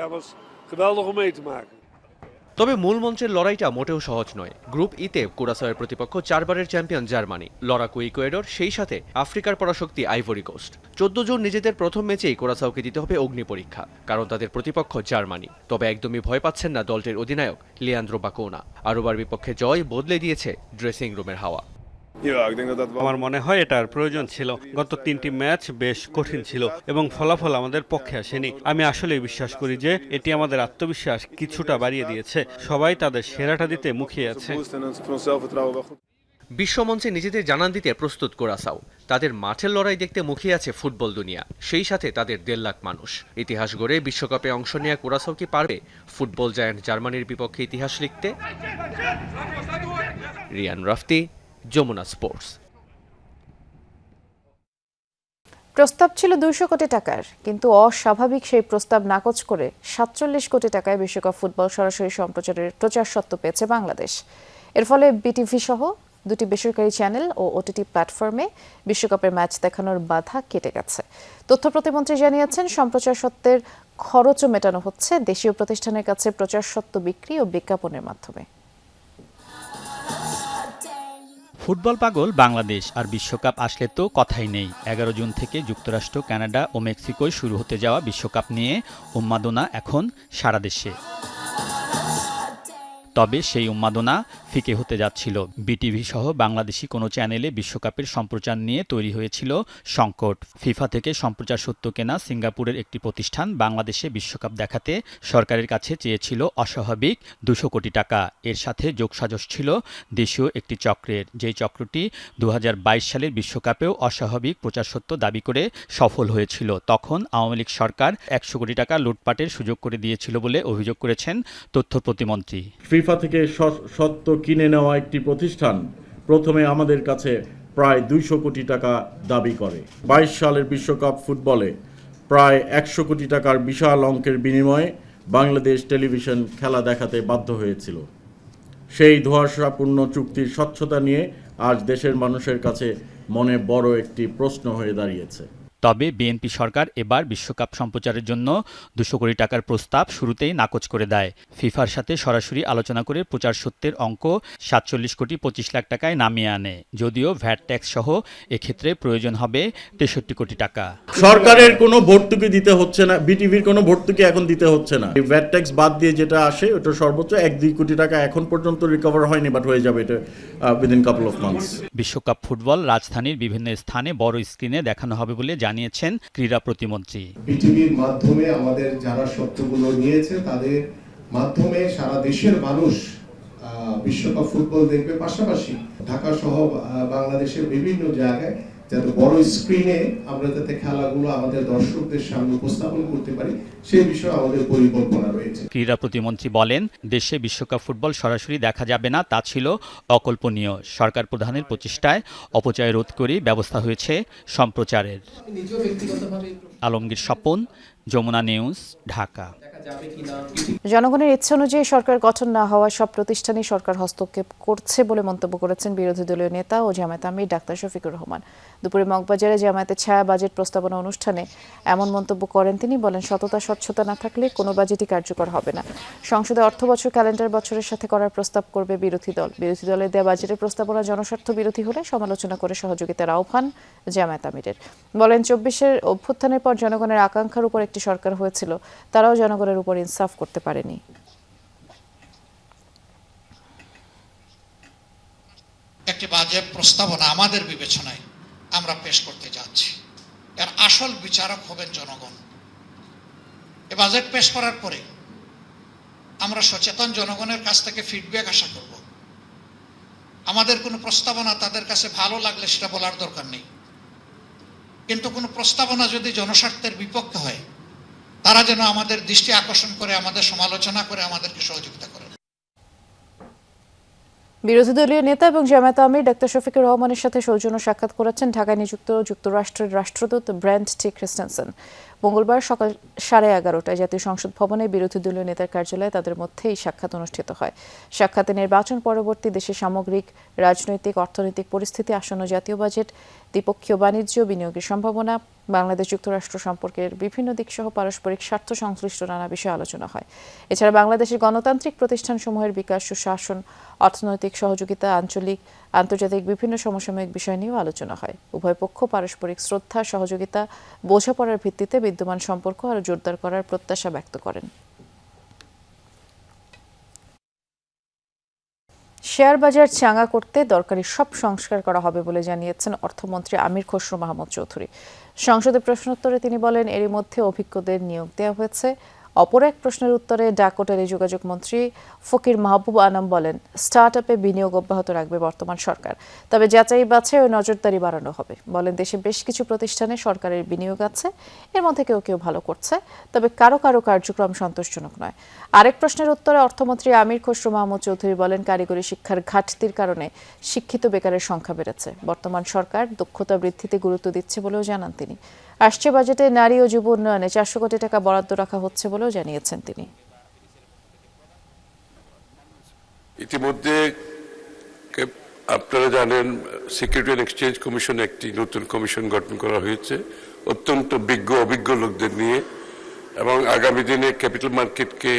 N: তবে মূল মঞ্চের লড়াইটা মোটেও সহজ নয়। গ্রুপ ইতে কুরাসাওয়ের প্রতিপক্ষ 4 বারের চ্যাম্পিয়ন জার্মানি, লড়াকু ইকুয়েডর, সেই সাথে আফ্রিকার পরাশক্তি আইভরি কোস্ট। 14 জুন নিজেদের প্রথম ম্যাচেই কুরাসাওকে দিতে হবে অগ্নি পরীক্ষা, কারণ তাদের প্রতিপক্ষ জার্মানি। তবে একদমই ভয় পাচ্ছেন না দলটির অধিনায়ক লিয়ান্দ্রো বাকুনা। আরুবার বিপক্ষে জয় বদলে দিয়েছে ড্রেসিং রুমের হাওয়া।
P: আমার মনে হয় এটার প্রয়োজন ছিল। গত 3টি ম্যাচ বেশ কঠিন ছিল এবং ফলাফল আমাদের পক্ষে আসেনি। আমি আসলেই বিশ্বাস করি যে এটি আমাদের আত্মবিশ্বাস কিছুটা বাড়িয়ে দিয়েছে। সবাই তাদের সেরাটা দিতে মুখিয়ে আছে।
N: বিশ্বমঞ্চে নিজেদের জানান দিতে প্রস্তুত কুরাসাও। তাদের মাঠের লড়াই দেখতে মুখিয়ে আছে ফুটবল দুনিয়া, সেই সাথে তাদের 1.5 লাখ মানুষ। ইতিহাস গড়ে বিশ্বকাপে অংশ নেওয়া কুরাসাও কি পারবে ফুটবল জায়ান্ট জার্মানির বিপক্ষে ইতিহাস লিখতে? রিয়ান রাফতি, যমুনা স্পোর্টস।
A: প্রস্তাব ছিল 200 কোটি টাকার, কিন্তু অস্বাভাবিক সেই প্রস্তাব নাকচ করে 47 কোটি টাকায় বিশ্বকাপ ফুটবল সরাসরি সম্প্রচারের প্রচার সত্ত্ব পেয়েছে বাংলাদেশ। এর ফলে বিটিভি সহ 2টি বেসরকারি চ্যানেল ও ওটিটি প্ল্যাটফর্মে বিশ্বকাপের ম্যাচ দেখানোর বাধা কেটে গেছে। তথ্য প্রতিমন্ত্রী জানিয়েছেন, সম্প্রচার সত্ত্বের খরচও মেটানো হচ্ছে দেশীয় প্রতিষ্ঠানের কাছে প্রচার সত্ত্ব বিক্রি ও বিজ্ঞাপনের মাধ্যমে।
H: ফুটবল পাগল বাংলাদেশ, আর বিশ্বকাপ আসলে তো কথাই নেই। 11 জুন থেকে যুক্তরাষ্ট্র, কানাডা ও মেক্সিকোয় শুরু হতে যাওয়া বিশ্বকাপ নিয়ে উন্মাদনা এখন সারা দেশে। তবে সেই উন্মাদনা ফিকে হতে যাচ্ছিল। বিটিভি সহ বাংলাদেশি কোনো চ্যানেলে বিশ্বকাপের সম্প্রচার নিয়ে তৈরি হয়েছিল সংকট। ফিফা থেকে সম্প্রচার সত্ত্ব কেনা সিঙ্গাপুরের একটি প্রতিষ্ঠান বাংলাদেশে বিশ্বকাপ দেখাতে সরকারের কাছে চেয়েছিল অস্বাভাবিক 200 কোটি টাকা। এর সাথে যোগসাজশ ছিল দেশীয় একটি চক্রের, যেই চক্রটি 2022 সালের বিশ্বকাপেও অস্বাভাবিক প্রচার সত্ত্ব দাবি করে সফল হয়েছিল। তখন আওয়ামী লীগ সরকার 100 কোটি টাকা লুটপাটের সুযোগ করে দিয়েছিল বলে অভিযোগ করেছেন তথ্য প্রতিমন্ত্রী।
Q: ফিফা থেকে সত্ত্ব কিনে নেওয়া একটি প্রতিষ্ঠান প্রথমে আমাদের কাছে প্রায় 200 কোটি টাকা দাবি করে। 22 সালের বিশ্বকাপ ফুটবলে প্রায় 100 কোটি টাকার বিশাল অঙ্কের বিনিময়ে বাংলাদেশ টেলিভিশন খেলা দেখাতে বাধ্য হয়েছিল। সেই ধোঁয়াশাপূর্ণ চুক্তির স্বচ্ছতা নিয়ে আজ দেশের মানুষের কাছে মনে বড় একটি প্রশ্ন হয়ে দাঁড়িয়েছে।
H: তবে বিএনপি সরকার এবার বিশ্বকাপ সম্প্রচারের জন্য 200 কোটি টাকার প্রস্তাব শুরুতেই নাকচ করে দেয়। ফিফার সাথে সরাসরি আলোচনা করে প্রচার সত্যের অঙ্ক 47 কোটি 25 লাখ টাকায় নামিয়ে আনে। যদিও ভ্যাট ট্যাক্স সহ এক্ষেত্রে প্রয়োজন হবে 63 কোটি টাকা।
Q: সরকারের কোনো ভর্তুকি দিতে হচ্ছে না, বিটিভির কোনো ভর্তুকি এখন দিতে হচ্ছে না। ভ্যাট ট্যাক্স বাদ দিয়ে যেটা আসে ওটা সর্বোচ্চ 1-2 কোটি টাকা এখন পর্যন্ত রিকভার হয়নি, বাট হয়ে যাবে এটা উইদিন কাপল অফ মান্থস।
H: বিশ্বকাপ ফুটবল রাজধানীর বিভিন্ন স্থানে বড় স্ক্রিনে দেখানো হবে বলে জানিয়েছেন ক্রীড়া প্রতিমন্ত্রী।
R: বিটিভির মাধ্যমে আমাদের যারা সত্যগুলো নিয়েছে তাদের মাধ্যমে সারা দেশের মানুষ বিশ্বকাপ ফুটবল দেখবে, পাশাপাশি ঢাকা সহ বাংলাদেশের বিভিন্ন জায়গায় যাতে বড় স্ক্রিনে আমরা যাতে খেলাগুলো আমাদের দর্শকদের সামনে উপস্থাপন করতে পারি সেই বিষয়ে আমাদের পরিকল্পনা রয়েছে।
H: ক্রীড়া প্রতিমন্ত্রী বলেন, দেশে বিশ্বকাপ ফুটবল সরাসরি দেখা যাবে না তা ছিল অকল্পনীয়। সরকার প্রধানের প্রচেষ্টায় অপচয় রোধ করে ব্যবস্থা হয়েছে সম্প্রচারের। আলমগীর স্বপন, যমুনা নিউজ, ঢাকা।
A: জনগণের ইচ্ছা অনুযায়ী সরকার গঠন না হওয়া সব প্রতিষ্ঠানই সরকার হস্তক্ষেপ করছে বলে মন্তব্য করেছেন বিরোধী দলীয় নেতা ও জামায়াত আমির ডাক্তার শফিকুর রহমান। দুপুরে মগবাজারে জামায়াতের ছায়া বাজেট প্রস্তাবনা অনুষ্ঠানে এমন মন্তব্য করেন তিনি। বলেন, সততা স্বচ্ছতা না থাকলে কোনো বাজেটই কার্যকর হবে না। সংসদে অর্থ বছর ক্যালেন্ডার বছরের সাথে করার প্রস্তাব করবে বিরোধী দল। বিরোধী দলের দেয়া বাজেটের প্রস্তাবনা জনস্বার্থ বিরোধী হলে সমালোচনা করে সহযোগিতার আহ্বান জামায়াত আমিরের। বলেন, 24-এর অভ্যুত্থানের পর জনগণের আকাঙ্ক্ষার উপর একটি সরকার হয়েছিল, তারাও জনগণের উপর ইনসাফ করতে পারেনি।
S: একটি বাজেট প্রস্তাবনা আমাদের বিবেচনায় আমরা পেশ করতে যাচ্ছি। এর আসল বিচারক হবেন জনগণ। এই বাজেট পেশ করার পরে আমরা সচেতন জনগণের কাছ থেকে ফিডব্যাক আশা করব। আমাদের কোনো প্রস্তাবনা তাদের কাছে ভালো লাগলে সেটা বলার দরকার নেই, কিন্তু কোনো প্রস্তাবনা যদি জনস্বার্থের বিপক্ষে হয় তারা যেন আমাদের দৃষ্টি আকর্ষণ করে, আমাদের সমালোচনা করে, আমাদেরকে সহযোগিতা করে।
A: বিরোধী দলীয় নেতা এবং জামায়াত আমির ডাক্তার শফিকুর রহমানের সাথে সৌজন্য সাক্ষাৎ করেছেন ঢাকায় নিযুক্ত যুক্তরাষ্ট্রের রাষ্ট্রদূত ব্র্যান্ট টি ক্রিস্টেনসেন। মঙ্গলবার সকাল 11:30টায় জাতীয় সংসদ ভবনে বিরোধী দলীয় নেতার কার্যালয়ে তাদের মধ্যে এই সাক্ষাৎ অনুষ্ঠিত হয়। সাক্ষাতে নির্বাচন পরবর্তী দেশের সামগ্রিক রাজনৈতিক অর্থনৈতিক পরিস্থিতি, আসন্ন জাতীয় বাজেট, দ্বিপক্ষীয় বাণিজ্য, বিনিয়োগের সম্ভাবনা, বাংলাদেশ যুক্তরাষ্ট্র সম্পর্কের বিভিন্ন দিক সহ পারস্পরিক স্বার্থ সংশ্লিষ্ট নানা বিষয়ে আলোচনা হয়। এছাড়া বাংলাদেশের গণতান্ত্রিক প্রতিষ্ঠানসমূহের বিকাশ, সুশাসন, অর্থনৈতিক সহযোগিতা, আঞ্চলিক আন্তর্জাতিক বিভিন্ন সমসাময়িক বিষয় নিয়েও আলোচনা হয়। উভয় পক্ষ পারস্পরিক শ্রদ্ধা, সহযোগিতা, বোঝাপড়ার ভিত্তিতে বিদ্যমান সম্পর্ক আরও জোরদার করার প্রত্যাশা ব্যক্ত করেন। শেয়ার বাজার চাঙা করতে দরকারি সব সংস্কার করা হবে বলে জানিয়েছেন অর্থমন্ত্রী আমির খসরু মাহমুদ চৌধুরী। সংসদে প্রশ্নোত্তরে তিনি বলেন, এরই মধ্যে অভিজ্ঞদের নিয়োগ দেওয়া হয়েছে। অপর এক প্রশ্নের উত্তরে ডাক ও টেলিযোগাযোগ মন্ত্রী ফকির মাহবুব আনাম বলেন, স্টার্টআপে বিনিয়োগ অব্যাহত রাখবে বর্তমান সরকার, তবে যাচাই বাছাই ও নজরদারি বাড়ানো হবে। বলেন, দেশে বেশ কিছু প্রতিষ্ঠানে সরকারের বিনিয়োগ আছে, এর মধ্যে কেউ কেউ ভালো করছে, তবে কারো কারো কার্যক্রম সন্তোষজনক নয়। আরেক প্রশ্নের উত্তরে অর্থমন্ত্রী আমির খসরু মাহমুদ চৌধুরী বলেন, কারিগরি শিক্ষার ঘাটতির কারণে শিক্ষিত বেকারের সংখ্যা বেড়েছে। বর্তমান সরকার দক্ষতা বৃদ্ধিতে গুরুত্ব দিচ্ছে বলেও জানান তিনি। আসছে বাজেটে নারী ও যুব উন্নয়নে 400 কোটি টাকা বরাদ্দ রাখা হচ্ছে বলেও জানিয়েছেন তিনি।
T: ইতিমধ্যে আপনারা জানেন, সিকিউরিটি অ্যান্ড এক্সচেঞ্জ কমিশন একটি নতুন কমিশন গঠন করা হয়েছে অত্যন্ত অভিজ্ঞ লোকদের নিয়ে, এবং আগামী দিনে ক্যাপিটাল মার্কেটকে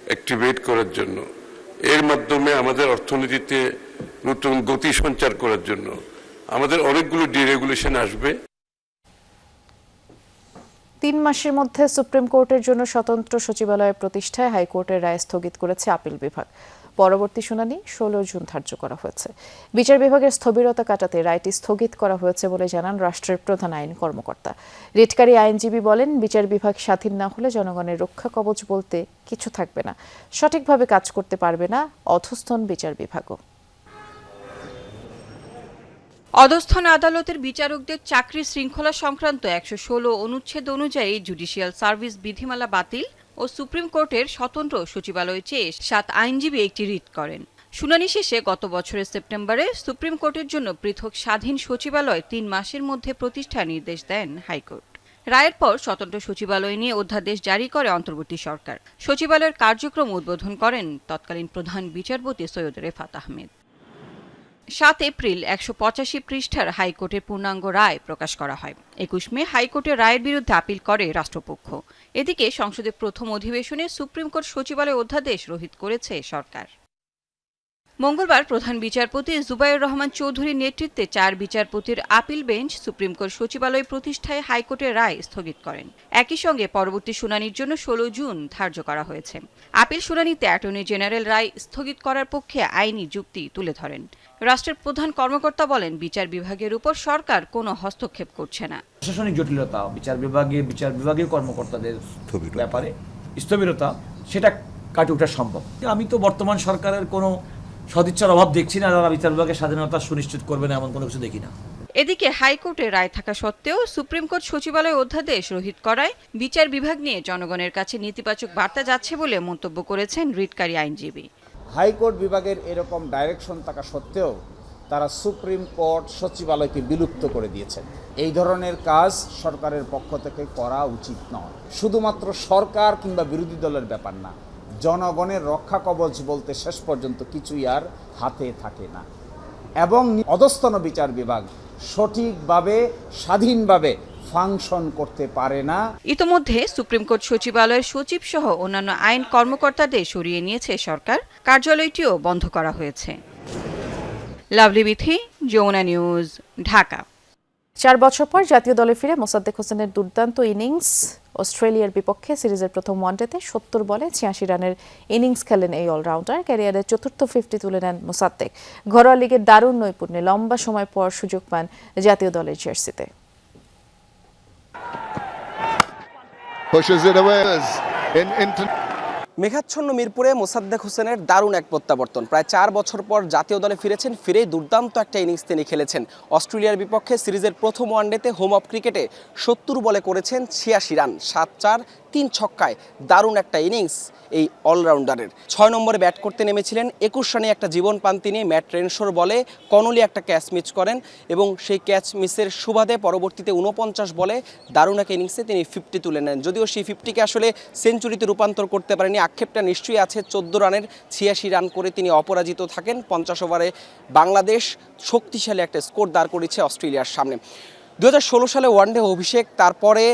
T: অ্যাক্টিভেট করার জন্য, এর মাধ্যমে আমাদের অর্থনীতিতে নতুন গতি সঞ্চার করার জন্য আমাদের অনেকগুলো ডিরেগুলেশন আসবে।
A: 3 মাসের মধ্যে সুপ্রিম কোর্টের জন্য স্বতন্ত্র সচিবালয় প্রতিষ্ঠায় হাইকোর্টের রায় স্থগিত করেছে আপিল বিভাগ। পরবর্তী শুনানি 16 জুন ধার্য করা হয়েছে। বিচার বিভাগের স্থবিরতা কাটাতে রায়টি স্থগিত করা হয়েছে বলে জানান রাষ্ট্রের প্রধান আইন কর্মকর্তা। রিটকারী আইনজীবী বলেন, বিচার বিভাগ স্বাধীন না হলে জনগণের রক্ষা কবচ বলতে কিছু থাকবে না, সঠিকভাবে কাজ করতে পারবে না অধস্থন বিচার বিভাগও।
U: অধস্থন আদালতের বিচারকদের চাকরি শৃঙ্খলা সংক্রান্ত 116 অনুচ্ছেদ অনুযায়ী জুডিশিয়াল সার্ভিস বিধিমালা বাতিল ও সুপ্রিম কোর্টের স্বতন্ত্র সচিবালয় চেয়ে 7 আইনজীবী একটি রিট করেন। শুনানি শেষে গত বছরের সেপ্টেম্বরে সুপ্রিম কোর্টের জন্য পৃথক স্বাধীন সচিবালয় 3 মাসের মধ্যে প্রতিষ্ঠার নির্দেশ দেন হাইকোর্ট। রায়ের পর স্বতন্ত্র সচিবালয় নিয়ে অধ্যাদেশ জারি করে অন্তর্বর্তী সরকার। সচিবালয়ের কার্যক্রম উদ্বোধন করেন তৎকালীন প্রধান বিচারপতি সৈয়দ রেফাত আহমেদ। 7 এপ্রিল 185 পৃষ্ঠার হাইকোর্টের পূর্ণাঙ্গ রায় প্রকাশ করা হয়। 21 মে হাইকোর্টের রায়ের বিরুদ্ধে আপিল করে রাষ্ট্রপক্ষ। এদিকে সংসদের প্রথম অধিবেশনে সুপ্রিম কোর্ট সচিবালয় অধ্যাদেশ রহিত করেছে সরকার। মঙ্গলবার প্রধান বিচারপতি জুবাইর রহমান চৌধুরীর নেতৃত্বে 4 বিচারপতির আপিল বেঞ্চ সুপ্রিম কোর্ট সচিবালয় প্রতিষ্ঠায় হাইকোর্টের রায় স্থগিত করেন। একই সঙ্গে পরবর্তী শুনানির জন্য 16 জুন ধার্য করা হয়েছে। আপিল শুনানিতে অ্যাটর্নি জেনারেল রায় স্থগিত করার পক্ষে আইনি যুক্তি তুলে ধরেন। রাষ্ট্রের প্রধান কর্মকর্তা বলেন, বিচার বিভাগের উপর সরকার কোনো হস্তক্ষেপ করছে না।
C: প্রশাসনিক জটিলতা, বিচার বিভাগীয় কর্মকর্তাদের ব্যাপারে স্থবিরতা, সেটা কাটে ওঠা সম্ভব। আমি তো বর্তমান সরকারের কোনো সদিচ্ছার অভাব দেখছি না, যারা বিচার বিভাগের স্বাধীনতা সুনিশ্চিত করবে না এমন কোনো কিছু দেখি না।
U: এদিকে হাইকোর্টের রায় থাকা সত্ত্বেও সুপ্রিম কোর্ট সচিবালয় অধ্যাদেশ রহিত করায় বিচার বিভাগ নিয়ে জনগণের কাছে নেতিবাচক বার্তা যাচ্ছে বলে মন্তব্য করেছেন রিটকারী আইনজীবী।
V: হাইকোর্ট বিভাগের এরকম ডাইরেকশন থাকা সত্ত্বেও তারা সুপ্রিম কোর্ট সচিবালয়কে বিলুপ্ত করে দিয়েছেন। এই ধরনের কাজ সরকারের পক্ষ থেকে করা উচিত নয়। শুধুমাত্র সরকার কিংবা বিরোধী দলের ব্যাপার না, জনগণের রক্ষা কবচ বলতে শেষ পর্যন্ত কিছুই আর হাতে থাকে না। এবং অধস্তন বিচার বিভাগ সঠিকভাবে স্বাধীনভাবে ফাংশন করতে পারে না।
U: ইতোমধ্যে সুপ্রিম কোর্ট সচিবালয়ের সচিব সহ অন্যান্য আইন কর্মকর্তাদের সরিয়ে নিয়েছে সরকার। কার্যালয়টিও বন্ধ করা হয়েছে। Lovely Bithi, Jamuna news, Dhaka.
A: 4 বছর পর জাতীয় দলে ফিরে মোসাদ্দেক হোসেনের দুর্দান্ত ইনিংস। অস্ট্রেলিয়ার বিপক্ষে সিরিজের প্রথম ওয়ানডেতে 70 বলে 86 রানের ইনিংস খেলেন এই অলরাউন্ডার। ক্যারিয়ারের চতুর্থ 50 তুলে নেন মোসাদ্দেক। ঘরোয়া লিগের দারুণ নৈপুণ্যে লম্বা সময় পর সুযোগ পান জাতীয় দলের জার্সিতে।
W: মেঘাচ্ছন্ন মিরপুরে মোসাদ্দেক হোসেনের দারুণ এক প্রত্যাবর্তন। প্রায় 4 বছর পর জাতীয় দলে ফিরেছেন। ফিরেই দুর্দান্ত একটা ইনিংস তিনি খেলেছেন। অস্ট্রেলিয়ার বিপক্ষে সিরিজের প্রথম ওয়ানডেতে হোম অফ ক্রিকেটে 70 বলে করেছেন 86 রান, 7-4, 3 ছক্কায় দারুণ একটা ইনিংস এই অলরাউন্ডারের। 6 নম্বরে ব্যাট করতে নেমেছিলেন। 21 রানে একটা জীবন পান তিনি। ম্যাট রেনশোর বলে কনলি একটা ক্যাচ মিস করেন এবং সেই ক্যাচ মিসের সুবাদে পরবর্তীতে 49 বলে দারুণ এক ইনিংসে তিনি 50 তুলে নেন। যদিও সেই 50কে আসলে সেঞ্চুরিতে রূপান্তর করতে পারেনি। আক্ষেপটা নিশ্চয়ই আছে। 14 রানের 86 রান করে তিনি অপরাজিত থাকেন। 50 ওভারে বাংলাদেশ শক্তিশালী একটা স্কোর দাঁড় করেছে অস্ট্রেলিয়ার সামনে। 2016 সালে ওয়ানডে অভিষেক, তারপরে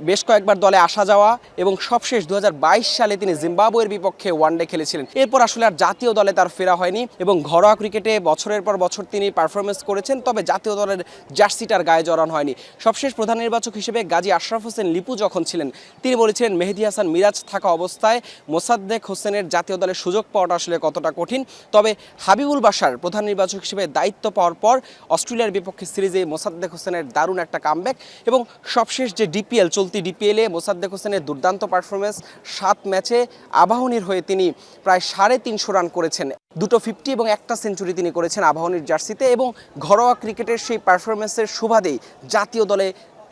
W: বেশ কয়েকবার দলে আসা যাওয়া এবং সবশেষ 2022 সালে তিনি জিম্বাবুয়ের বিপক্ষে ওয়ানডে খেলেছিলেন। এরপর আসলে আর জাতীয় দলে তার ফেরা হয়নি এবং ঘরোয়া ক্রিকেটে বছরের পর বছর তিনি পারফরমেন্স করেছেন, তবে জাতীয় দলের জার্সিটার গায়ে জড়ানো হয়নি। সবশেষ প্রধান নির্বাচক হিসেবে গাজী আশরাফ হোসেন লিপু যখন ছিলেন, তিনি বলেছিলেন মেহেদী হাসান মিরাজ থাকা অবস্থায় মোসাদ্দেক হোসেনের জাতীয় দলের সুযোগ পাওয়াটা আসলে কতটা কঠিন। তবে হাবিবুল বাশার প্রধান নির্বাচক হিসেবে দায়িত্ব পাওয়ার পর অস্ট্রেলিয়ার বিপক্ষে সিরিজে মোসাদ্দেক হোসেনের দারুণ একটা কামব্যাক এবং সবশেষ যে ডিপিএল চলতি ডিপিএলে মোসাদ্দেক হোসেনের দুর্দান্ত পারফরমেন্স। 7 ম্যাচে আবাহনীর হয়ে তিনি প্রায় 350 রান করেছেন, 2 50 এবং 1 সেঞ্চুরি তিনি করেছেন আবাহনীর জার্সিতে এবং ঘরোয়া ক্রিকেটের সেই পারফরমেন্সের সুবাদেই জাতীয় দলে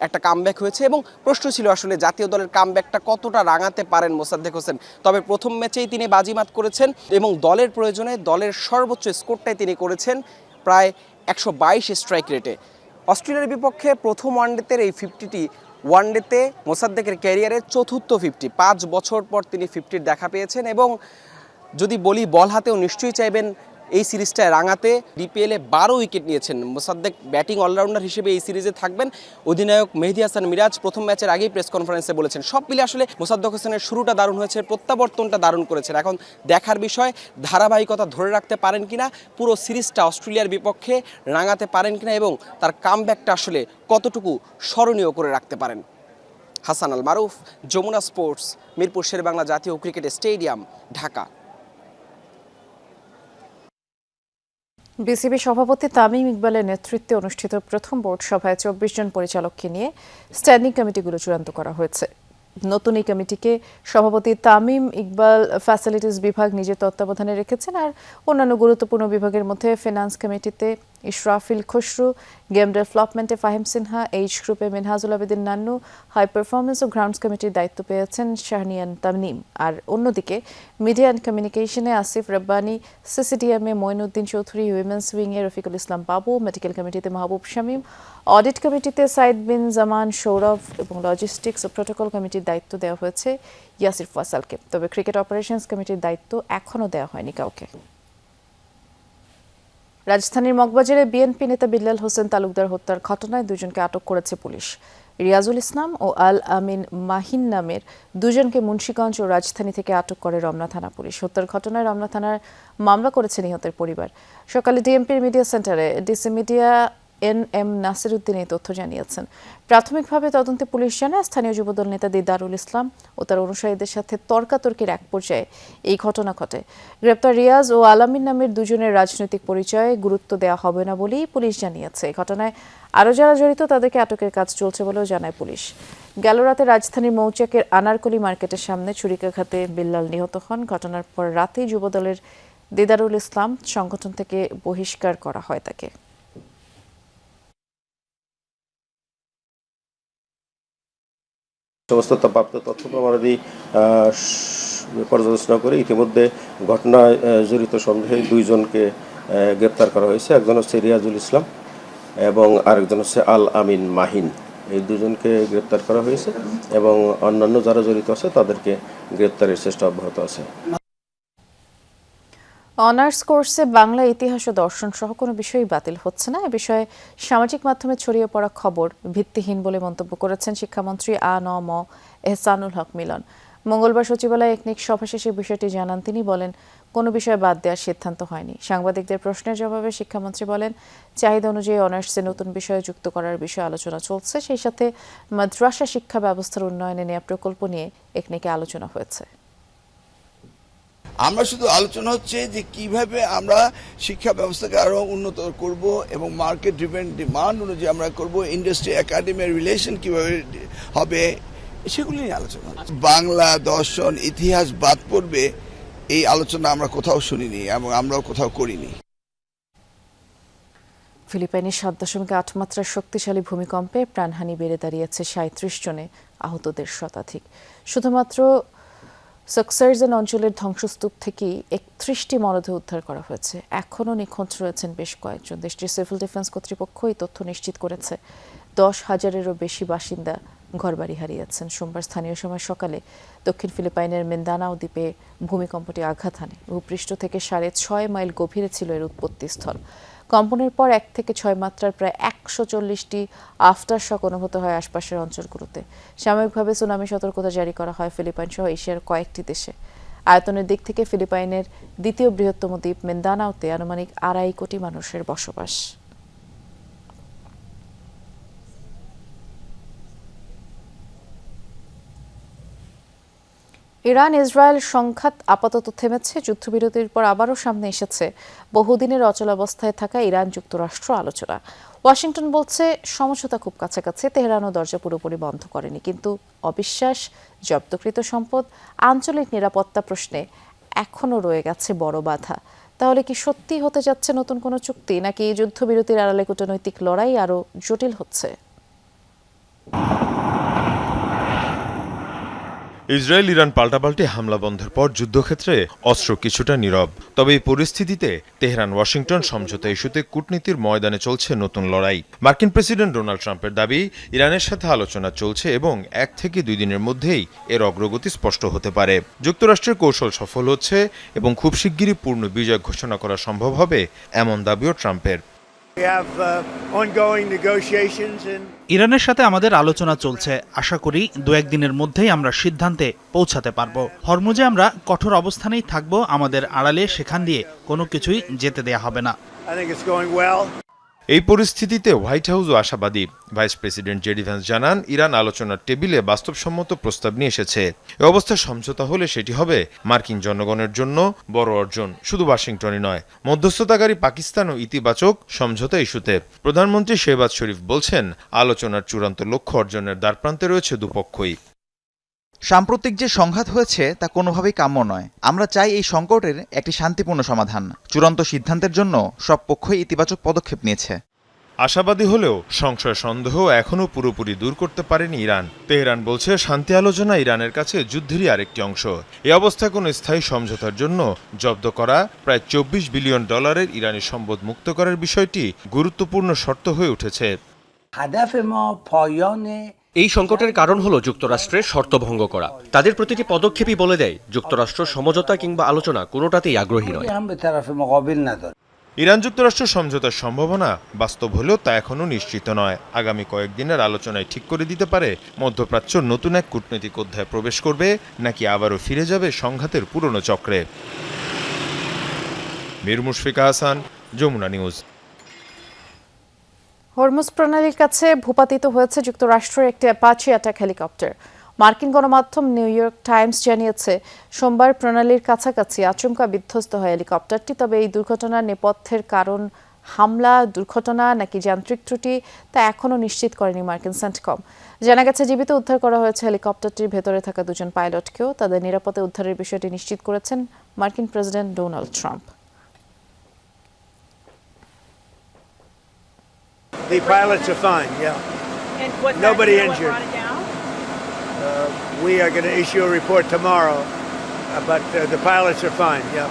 W: একটা কামব্যাক হয়েছে এবং প্রশ্ন ছিল আসলে জাতীয় দলের কামব্যাকটা কতটা রাঙাতে পারেন মোসাদ্দেক হোসেন। তবে প্রথম ম্যাচেই তিনি বাজিমাত করেছেন এবং দলের প্রয়োজনে দলের সর্বোচ্চ স্কোরটাই তিনি করেছেন প্রায় 122 স্ট্রাইক রেটে। অস্ট্রেলিয়ার বিপক্ষে প্রথম ওয়ানডেতে এই 50টি ওয়ানডেতে মোসাদ্দেকের ক্যারিয়ারের চতুর্থ 50। 5 বছর পর তিনি 50-র দেখা পেয়েছেন এবং যদি বলি বল হাতেও নিশ্চয়ই চাইবেন এই সিরিজটায় রাঙাতে। ডিপিএলে 12 উইকেট নিয়েছেন মোসাদ্দেক। ব্যাটিং অলরাউন্ডার হিসেবে এই সিরিজে থাকবেন। অধিনায়ক মেহেদী হাসান মিরাজ প্রথম ম্যাচের আগেই প্রেস কনফারেন্সে বলেছেন। সব মিলে আসলে মোসাদ্দেক হোসেনের শুরুটা দারুণ হয়েছে, প্রত্যাবর্তনটা দারুণ করেছেন। এখন দেখার বিষয় ধারাবাহিকতা ধরে রাখতে পারেন কিনা, পুরো সিরিজটা অস্ট্রেলিয়ার বিপক্ষে রাঙাতে পারেন কিনা এবং তার কামব্যাকটা আসলে কতটুকু স্মরণীয় করে রাখতে পারেন। হাসান আল মারুফ, যমুনা স্পোর্টস, মিরপুর শেরেবাংলা জাতীয় ক্রিকেট স্টেডিয়াম, ঢাকা।
A: বিসিবি সভাপতি তামিম ইকবালের নেতৃত্বে অনুষ্ঠিত প্রথম বোর্ড সভায় 24 জন পরিচালককে নিয়ে স্ট্যান্ডিং কমিটিগুলো চূড়ান্ত করা হয়েছে। নতুন এই কমিটিকে সভাপতি তামিম ইকবাল ফ্যাসিলিটিস বিভাগ নিজের তত্ত্বাবধানে রেখেছেন। আর অন্যান্য গুরুত্বপূর্ণ বিভাগের মধ্যে ফিনান্স কমিটিতে ইশরাফিল খসরু, গেম ডেভেলপমেন্টে ফাহিম সিনহা, এইচ গ্রুপে মিনহাজুল আবেদিন নান্নু, হাই পারফরমেন্স ও গ্রাউন্ডস কমিটির দায়িত্ব পেয়েছেন শাহনিয়ান তামিম। আর অন্যদিকে মিডিয়া অ্যান্ড কমিউনিকেশনে আসিফ রব্বানি, সিসিডিএমে মঈনুদ্দিন চৌধুরী, উইমেন্স উইংয়ে রফিকুল ইসলাম বাবু, মেডিকেল কমিটিতে মাহবুব শামীম, অডিট কমিটিতে সাইদ বিন জামান সৌরভ এবং লজিস্টিক্স ও প্রোটোকল কমিটির দায়িত্ব দেওয়া হয়েছে ইয়াসির ফয়সালকে। তবে ক্রিকেট অপারেশনস কমিটির দায়িত্ব এখনও দেওয়া হয়নি কাউকে। রাজধানীর মগবাজারে বিএনপি নেতা বিল্লাল হোসেন তালুকদার হত্যার ঘটনায় দুজনকে আটক করেছে পুলিশ। রিয়াজুল ইসলাম ও আল আমিন মাহিন নামের দুজনকে মুন্সিগঞ্জ ও রাজধানী থেকে আটক করে রমনা থানা পুলিশ। হত্যার ঘটনায় রমনা থানার মামলা করেছে নিহতের পরিবার। সকালে ডিএমপির মিডিয়া সেন্টারে ডিসি মিডিয়া এম নাসিরউদ্দিন এই তথ্য জানিয়েছেন। প্রাথমিকভাবে তদন্তে পুলিশ জানায় স্থানীয় যুবদল নেতা দিদারুল ইসলাম ও তার অনুসারীদের সাথে তর্কাতর্কির এক পর্যায়ে এই ঘটনা ঘটে। গ্রেপ্তার রিয়াজ ও আলামিন নামের দুজনের রাজনৈতিক পরিচয়ে গুরুত্ব দেওয়া হবে না বলেই পুলিশ জানিয়েছে। এই ঘটনায় আরও যারা জড়িত তাদেরকে আটকের কাজ চলছে বলেও জানায় পুলিশ। গেল রাতে রাজধানীর মৌচাকের আনারকলি মার্কেটের সামনে ছুরিকাঘাতে বিল্লাল নিহত হন। ঘটনার পর রাতেই যুবদলের দিদারুল ইসলাম সংগঠন থেকে বহিষ্কার করা হয় তাকে।
B: সমস্ত প্রাপ্ত তথ্য প্রমাণাদি পর্যালোচনা করে ইতিমধ্যে ঘটনায় জড়িত সন্দেহে দুইজনকে গ্রেপ্তার করা হয়েছে। একজন হচ্ছে রিয়াজুল ইসলাম এবং আরেকজন হচ্ছে আল আমিন মাহিন। এই দুজনকে গ্রেপ্তার করা হয়েছে এবং অন্যান্য যারা জড়িত আছে তাদেরকে গ্রেপ্তারের চেষ্টা অব্যাহত আছে।
A: অনার্স কোর্সে বাংলা, ইতিহাস ও দর্শন সহ কোনো বিষয়ই বাতিল হচ্ছে না। এ বিষয়ে সামাজিক মাধ্যমে ছড়িয়ে পড়া খবর ভিত্তিহীন বলে মন্তব্য করেছেন শিক্ষামন্ত্রী আ.ন.ম এহসানুল হক মিলন। মঙ্গলবার সচিবালয়ে একনিক সভা শেষে বিষয়টি জানান তিনি। বলেন, কোনো বিষয় বাদ দেওয়ার সিদ্ধান্ত হয়নি। সাংবাদিকদের প্রশ্নের জবাবে শিক্ষামন্ত্রী বলেন, চাহিদা অনুযায়ী অনার্সে নতুন বিষয় যুক্ত করার বিষয়ে আলোচনা চলছে। সেই সাথে মাদ্রাসা শিক্ষা ব্যবস্থার উন্নয়নে নেওয়া প্রকল্প নিয়ে একনিকে আলোচনা হয়েছে।
E: আমরা শুধু আলোচনা হচ্ছে যে কিভাবে আমরা শিক্ষা ব্যবস্থাকে আরো উন্নত করব এবং মার্কেট ড্রিভেন ডিমান্ড অনুযায়ী আমরা করব, ইন্ডাস্ট্রি একাডেমির রিলেশন কিভাবে হবে সেগুলি নিয়ে আলোচনা। বাংলা, দর্শন, ইতিহাস বাদ পড়বে এই আলোচনা আমরা কোথাও শুনিনি এবং আমরাও কোথাও করিনি।
A: ফিলিপাইনের 7.8 মাত্রার শক্তিশালী ভূমিকম্পে প্রাণহানি বেড়ে দাঁড়িয়েছে 37 জনে, আহতদের শতাধিক। শুধুমাত্র সাকসারজেন অঞ্চলের ধ্বংসস্তূপ থেকেই 31টি মরদেহ উদ্ধার করা হয়েছে। এখনও নিখোঁজ রয়েছেন বেশ কয়েকজন। দেশটির সিভিল ডিফেন্স কর্তৃপক্ষ এই তথ্য নিশ্চিত করেছে। 10,000-এরও বেশি বাসিন্দা ঘরবাড়ি হারিয়েছেন। সোমবার স্থানীয় সময় সকালে দক্ষিণ ফিলিপাইনের মিন্দানাও দ্বীপে ভূমিকম্পটি আঘাত হানে। ভূপৃষ্ঠ থেকে 6.5 মাইল গভীরে ছিল এর উৎপত্তিস্থল। কম্পনের পর 1 থেকে 6 মাত্রার প্রায় 140টি আফটার শক অনুভূত হয় আশপাশের অঞ্চলগুলোতে। সাময়িকভাবে সুনামি সতর্কতা জারি করা হয় ফিলিপাইন সহ এশিয়ার কয়েকটি দেশে। আয়তনের দিক থেকে ফিলিপাইনের দ্বিতীয় বৃহত্তম দ্বীপ মিন্দানাওতে আনুমানিক 2.5 কোটি মানুষের বসবাস। ইরান ইসরায়েল সংঘাত আপাতত থেমেছে। যুদ্ধবিরতির পর আবারও সামনে এসেছে বহুদিনের অচলাবস্থায় থাকা ইরান যুক্তরাষ্ট্র আলোচনা। ওয়াশিংটন বলছে সমঝোতা খুব কাছাকাছি। তেহরানও দরজা পুরোপুরি বন্ধ করেনি, কিন্তু অবিশ্বাস, জব্দকৃত সম্পদ, আঞ্চলিক নিরাপত্তা প্রশ্নে এখনও রয়ে গেছে বড় বাধা। তাহলে কি সত্যি হতে যাচ্ছে নতুন কোনো চুক্তি, নাকি এই যুদ্ধবিরতির আড়ালে কূটনৈতিক লড়াই আরও জটিল হচ্ছে?
F: ইসরায়েল ইরান পাল্টাপাল্টি হামলা বন্ধের পর যুদ্ধক্ষেত্রে অস্ত্র কিছুটা নীরব। তবে এই পরিস্থিতিতে তেহরান ওয়াশিংটন সমঝোতা ইস্যুতে কূটনীতির ময়দানে চলছে নতুন লড়াই। মার্কিন প্রেসিডেন্ট ডোনাল্ড ট্রাম্পের দাবি, ইরানের সাথে আলোচনা চলছে এবং 1 থেকে 2 দিনের মধ্যেই এর অগ্রগতি স্পষ্ট হতে পারে। যুক্তরাষ্ট্রের কৌশল সফল হচ্ছে এবং খুব শিগগিরই পূর্ণ বিজয় ঘোষণা করা সম্ভব হবে, এমন দাবিও ট্রাম্পের।
M: ইরানের সাথে আমাদের আলোচনা চলছে। আশা করি 2-1 দিনের মধ্যেই আমরা সিদ্ধান্তে পৌঁছাতে পারব। হরমুজে আমরা কঠোর অবস্থানেই থাকব। আমাদের আড়ালে সেখান দিয়ে কোনো কিছুই যেতে দেয়া হবে না।
F: এই পরিস্থিতিতে হোয়াইট হাউসও আশাবাদী। ভাইস প্রেসিডেন্ট জেডি ভ্যান্স জানান, ইরান আলোচনার টেবিলে বাস্তবসম্মত প্রস্তাব নিয়ে এসেছে। এ অবস্থা সমঝোতা হলে সেটি হবে মার্কিন জনগণের জন্য বড় অর্জন, শুধু ওয়াশিংটনই নয়। মধ্যস্থতাকারী পাকিস্তানও ইতিবাচক সমঝোতা ইস্যুতে। প্রধানমন্ত্রী শেহবাজ শরীফ বলছেন, আলোচনার চূড়ান্ত লক্ষ্য অর্জনের দ্বারপ্রান্তে রয়েছে দুপক্ষই।
D: সাম্প্রতিক যে সংঘাত হয়েছে তা কোনোভাবেই কাম্য নয়। আমরা চাই এই সংকটের একটি শান্তিপূর্ণ সমাধান। চূড়ান্ত সিদ্ধান্তের জন্য সব পক্ষই ইতিবাচক পদক্ষেপ নিয়েছে।
F: আশাবাদী হলেও সংশয় সন্দেহ এখনও পুরোপুরি দূর করতে পারেনি ইরান। তেহরান বলছে, শান্তি আলোচনা ইরানের কাছে যুদ্ধেরই আরেকটি অংশ। এ অবস্থায় কোনো স্থায়ী সমঝোতার জন্য জব্দ করা প্রায় $24 বিলিয়ন ইরানি সম্পদ মুক্ত করার বিষয়টি গুরুত্বপূর্ণ শর্ত হয়ে উঠেছে।
N: এই সংকটের কারণ হলো যুক্তরাষ্ট্রের শর্ত ভঙ্গ করা। তাদের প্রতিটি পদক্ষেপই বলে দেয় যুক্তরাষ্ট্র সমঝোতা কিংবা আলোচনা কোনোটাতেই আগ্রহী নয়।
F: ইরান যুক্তরাষ্ট্র সমঝোতার সম্ভাবনা বাস্তব হলেও তা এখনও নিশ্চিত নয়। আগামী কয়েকদিনের আলোচনায় ঠিক করে দিতে পারে মধ্যপ্রাচ্য নতুন এক কূটনৈতিক অধ্যায় প্রবেশ করবে নাকি আবারও ফিরে যাবে সংঘাতের পুরনো চক্রে। মীর মুশফিকা হাসান, যমুনা নিউজ।
A: হরমুজ প্রণালীর কাছে ভূপাতিত হয়েছে যুক্তরাষ্ট্রের একটি অ্যাপাচি অ্যাটাক হেলিকপ্টার। মার্কিন গণমাধ্যম নিউ ইয়র্ক টাইমস জানিয়েছে সোমবার প্রণালীর কাছাকাছি আচমকা বিধ্বস্ত হয় হেলিকপ্টারটি। তবে এই দুর্ঘটনার নেপথ্যের কারণ হামলা, দুর্ঘটনা নাকি যান্ত্রিক ত্রুটি তা এখনও নিশ্চিত করেনি মার্কিন সেন্টকম। জানা গেছে জীবিত উদ্ধার করা হয়েছে হেলিকপ্টারটির ভেতরে থাকা দুজন পাইলটকেও। তাদের নিরাপদে উদ্ধারের বিষয়টি নিশ্চিত করেছেন মার্কিন president Donald Trump.
G: The pilots are fine, yeah.
I: And was
G: Nobody
I: that
G: injured.
I: brought it down?
G: We are going to issue a report tomorrow, but the pilots are fine, yeah.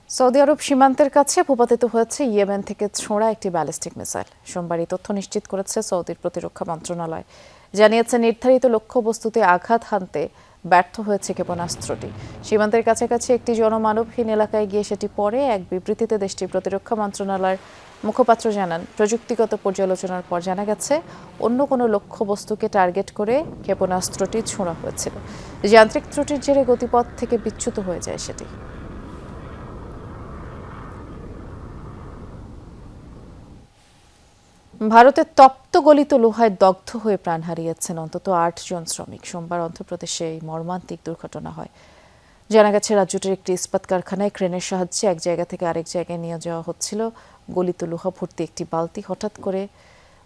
A: Saudi আরব সীমান্তের কাছে ভূপাতিত হয়েছে Yemen থেকে ছোঁড়া একটি ballistic missile. সোমবার এই তথ্য নিশ্চিত করেছে সৌদির প্রতিরক্ষা মন্ত্রণালয়। জানিয়েছে নির্ধারিত লক্ষ্যবস্তুতে আঘাত হানতে ব্যর্থ হয়েছে ক্ষেপণাস্ত্রটি। সীমান্তের কাছাকাছি একটি জনমানবহীন এলাকায় গিয়ে সেটি পড়ে। এক বিবৃতিতে দেশটির প্রতিরক্ষা মন্ত্রণালয়ের মুখপাত্র জানান, প্রযুক্তিগত পর্যালোচনার পর জানা গেছে অন্য কোনো লক্ষ্যবস্তুকে টার্গেট করে ক্ষেপণাস্ত্রটি ছোঁড়া হয়েছিল। যান্ত্রিক ত্রুটির জেরে গতিপথ থেকে বিচ্যুত হয়ে যায় সেটি। ভারতের তপ্ত গলিত লোহায় দগ্ধ হয়ে প্রাণ হারিয়েছেন অন্তত 8 জন শ্রমিক। সোমবার অন্ধ্রপ্রদেশে এই মর্মান্তিক দুর্ঘটনা হয়। জানা গেছে রাজ্যটির একটি ইস্পাত কারখানায় ক্রেনের সাহায্যে এক জায়গা থেকে আরেক জায়গায় নিয়ে যাওয়া হচ্ছিল। গলিত লোহা ভর্তি একটি বালতি হঠাৎ করে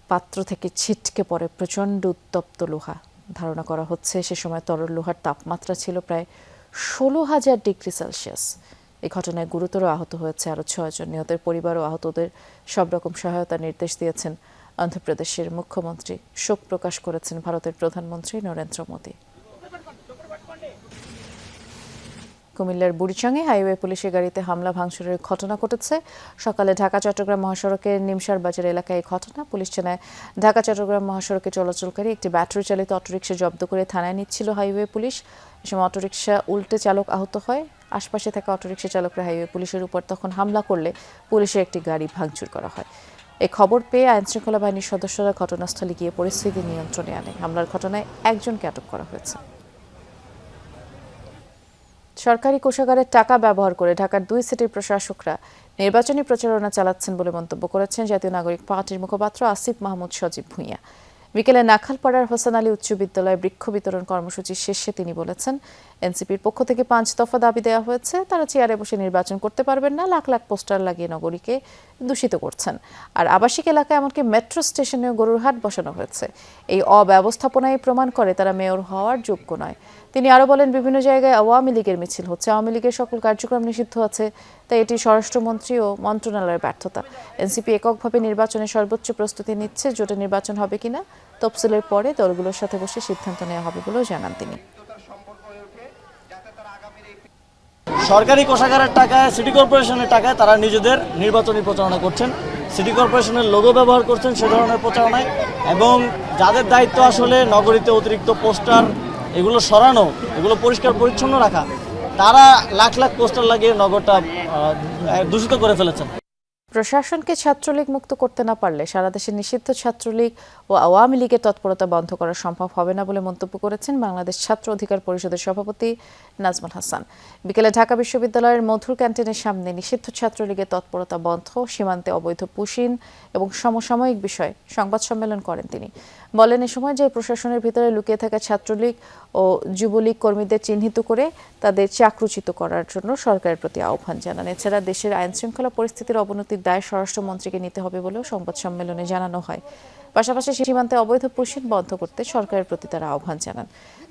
A: পাত্র থেকে ছিটকে পড়ে প্রচণ্ড উত্তপ্ত লোহা। ধারণা করা হচ্ছে সে সময় তরল লোহার তাপমাত্রা ছিল প্রায় 16,000 ডিগ্রি সেলসিয়াস। এই ঘটনায় গুরুতর আহত হয়েছে আরও 6 জন। নিহতের পরিবার ও আহতদের সব রকম সহায়তার নির্দেশ দিয়েছেন অন্ধ্রপ্রদেশের মুখ্যমন্ত্রী। শোক প্রকাশ করেছেন ভারতের প্রধানমন্ত্রী নরেন্দ্র মোদী। কুমিল্লার বুড়িচংয়ে হাইওয়ে পুলিশের গাড়িতে হামলা ভাঙচুরের ঘটনা ঘটেছে। সকালে ঢাকা চট্টগ্রাম মহাসড়কের নিমসার বাজার এলাকায় এই ঘটনা। পুলিশ জানায় ঢাকা চট্টগ্রাম মহাসড়কে চলাচলকারী একটি ব্যাটারি চালিত অটোরিকশা জব্দ করে থানায় নিচ্ছিল হাইওয়ে পুলিশ। এ সময় অটোরিকশা উল্টে চালক আহত হয়। আশপাশে থাকা অটোরিকশা চালকরা হাইওয়ে পুলিশের উপর তখন হামলা করলে পুলিশের একটি গাড়ি ভাঙচুর করা হয়। এই খবর পেয়ে আইনশৃঙ্খলা বাহিনীর সদস্যরা ঘটনাস্থলে গিয়ে পরিস্থিতি নিয়ন্ত্রণে আনে। হামলার ঘটনায় একজনকে আটক করা হয়েছে। সরকারি কোষাগারের টাকা ব্যবহার করে ঢাকার 2 সিটির প্রশাসকরা নির্বাচনী প্রচারণা চালাচ্ছেন বলে মন্তব্য করেছেন জাতীয় নাগরিক পার্টির মুখপাত্র আসিফ মাহমুদ সজীব ভুঁইয়া। বিকেলে নাখালপাড়ার হোসেন আলী উচ্চ বিদ্যালয়ে বৃক্ষ বিতরণ কর্মসূচি শেষে তিনি বলেছেন, এনসিপির পক্ষ থেকে 5 দফা দাবি দেওয়া হয়েছে। তারা চেয়ারে বসে নির্বাচন করতে পারবেন না, লাখ লাখ পোস্টার লাগিয়ে নগরীকে দূষিত করছেন। আর আবাসিক এলাকায় এমনকি মেট্রো স্টেশনেও গরুর হাট বসানো হয়েছে। এই অব্যবস্থাপনাই প্রমাণ করে তারা মেয়র হওয়ার যোগ্য নয়। তিনি আরও বলেন, বিভিন্ন জায়গায় আওয়ামী লীগের মিছিল হচ্ছে, আওয়ামী লীগের সকল কার্যক্রম নিষিদ্ধ আছে, তাই এটি স্বরাষ্ট্রমন্ত্রী ও মন্ত্রণালয়ের ব্যর্থতা। এনসিপি এককভাবে নির্বাচনের সর্বোচ্চ প্রস্তুতি নিচ্ছে। জোটে নির্বাচন হবে কিনা তফসিলের পরে দলগুলোর সাথে বসে সিদ্ধান্ত নেওয়া হবে বলেও জানান তিনি।
K: সরকারি কোষাগারের টাকায়, সিটি কর্পোরেশনের টাকায় তারা নিজেদের নির্বাচনী প্রচারণা করছেন, সিটি কর্পোরেশনের লোগো ব্যবহার করছেন সে ধরনের প্রচারণায়। এবং যাদের দায়িত্ব আসলে নগরীতে অতিরিক্ত পোস্টার এগুলো সরানো, এগুলো পরিষ্কার পরিচ্ছন্ন রাখা, তারা লাখ লাখ পোস্টার লাগিয়ে নগরটা দূষিত করে ফেলেছেন।
A: প্রশাসনকে ছাত্রলীগ মুক্ত করতে না পারলে সারা দেশে নিষিদ্ধ ছাত্রলীগ ও আওয়ামী লীগের তৎপরতা বন্ধ করা সম্ভব হবে না বলে মন্তব্য করেছেন বাংলাদেশ ছাত্র অধিকার পরিষদের সভাপতি নাজমুল হাসান। বিকেলে ঢাকা বিশ্ববিদ্যালয়ের মধুর ক্যান্টিনের সামনে নিষিদ্ধ ছাত্রলীগের তৎপরতা বন্ধ, সীমান্তে অবৈধ পুশিন এবং সমসাময়িক বিষয়ে সংবাদ সম্মেলন করেন তিনি। বলেন, এ সময় যে প্রশাসনের ভিতরে লুকিয়ে থাকা ছাত্রলীগ ও যুবলীগ কর্মীদের চিহ্নিত করে তাদের চাকরুচিত করার জন্য সরকারের প্রতি আহ্বান জানান। এছাড়া দেশের আইনশৃঙ্খলা পরিস্থিতির অবনতির দায় স্বরাষ্ট্রমন্ত্রীকে নিতে হবে বলেও সংবাদ সম্মেলনে জানানো হয়। পাশাপাশি সীমান্তে অবৈধ পুশিন বন্ধ করতে সরকারের প্রতি তারা আহ্বান জানান।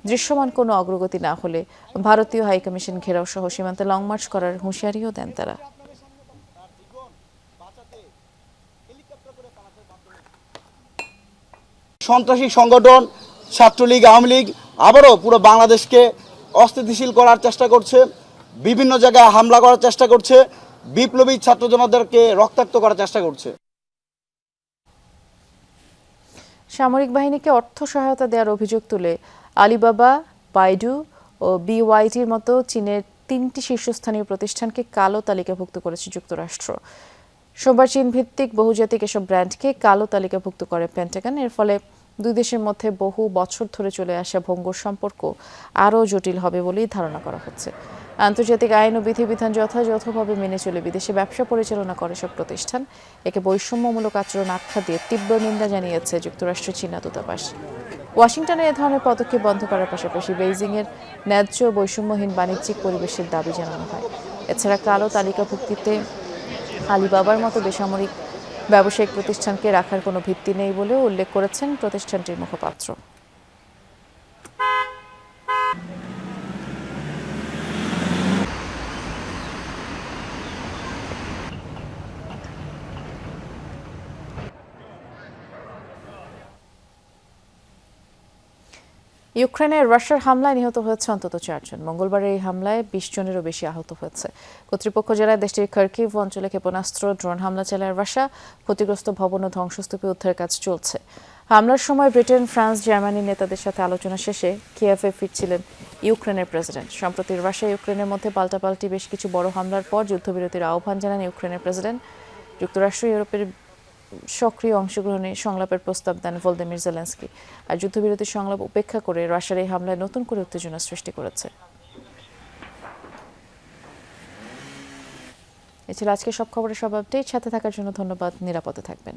A: দৃশ্যমান কোনো অগ্রগতি না হলে ভারতীয় হাইকমিশন ঘেরাও সহ সীমান্তে লং মার্চ করার হুঁশিয়ারিও দেন তারা।
K: সন্ত্রাসী সংগঠন ছাত্রলীগ, আওয়ামী লীগ আবারও পুরো বাংলাদেশকে অস্থিতিশীল করার চেষ্টা করছে, বিভিন্ন জায়গায় হামলা করার চেষ্টা করছে, বিপ্লবী ছাত্র জনতাদেরকে রক্তাক্ত করার চেষ্টা করছে।
A: সামরিক বাহিনীকে অর্থ সহায়তা দেওয়ার অভিযোগ তুলে আলিবাবা, বাইডু ও বিওয়াইটির মতো চীনের 3টি শীর্ষস্থানীয় প্রতিষ্ঠানকে কালো তালিকাভুক্ত করেছে যুক্তরাষ্ট্র। সোমবার চীন ভিত্তিক বহুজাতিক এসব ব্র্যান্ডকে কালো তালিকাভুক্ত করে পেন্টাগন। এর ফলে দুই দেশের মধ্যে বহু বছর ধরে চলে আসা ভঙ্গুর সম্পর্ক আরও জটিল হবে বলেই ধারণা করা হচ্ছে। আন্তর্জাতিক আইন ও বিধিবিধান যথাযথভাবে মেনে চলে বিদেশে ব্যবসা পরিচালনা করে সব প্রতিষ্ঠান। একে বৈষম্যমূলক আচরণ আখ্যা দিয়ে তীব্র নিন্দা জানিয়েছে যুক্তরাষ্ট্রের চীনা দূতাবাস। ওয়াশিংটনে এ ধরনের পদক্ষেপ বন্ধ করার পাশাপাশি বেইজিংয়ের ন্যায্য বৈষম্যহীন বাণিজ্যিক পরিবেশের দাবি জানানো হয়। এছাড়া কালো তালিকাভুক্তিতে আলিবাবার মতো বেসামরিক ব্যবসায়িক প্রতিষ্ঠানকে রাখার কোনো ভিত্তি নেই বলেও উল্লেখ করেছেন প্রতিষ্ঠানটির মুখপাত্র। ইউক্রেনে রাশিয়ার হামলায় নিহত হয়েছে অন্তত 4 জন। মঙ্গলবারের এই হামলায় 20 জনেরও বেশি আহত হয়েছে। কর্তৃপক্ষ জানায় দেশটির খার্কিভ অঞ্চলে ক্ষেপণাস্ত্র ড্রোন হামলা চালায় রাশিয়া। ক্ষতিগ্রস্ত ভবন ও ধ্বংসস্তূপে উদ্ধারের কাজ চলছে। হামলার সময় ব্রিটেন, ফ্রান্স, জার্মানির নেতাদের সাথে আলোচনা শেষে কিয়েভে ফিরছিলেন ইউক্রেনের প্রেসিডেন্ট। সম্প্রতি রাশিয়া ইউক্রেনের মধ্যে পাল্টাপাল্টি বেশ কিছু বড় হামলার পর যুদ্ধবিরতির আহ্বান জানান ইউক্রেনের প্রেসিডেন্ট। যুক্তরাষ্ট্র ইউরোপের সক্রিয় অংশগ্রহণে সংলাপের প্রস্তাব দেন ভলোদিমির জেলেনস্কি। আর যুদ্ধবিরতির সংলাপ উপেক্ষা করে রাশিয়ার এই হামলায় নতুন করে উত্তেজনা সৃষ্টি করেছে। এছাড়া আজকে সব খবরের সব আপডেট সাথে থাকার জন্য ধন্যবাদ। নিরাপদে থাকবেন।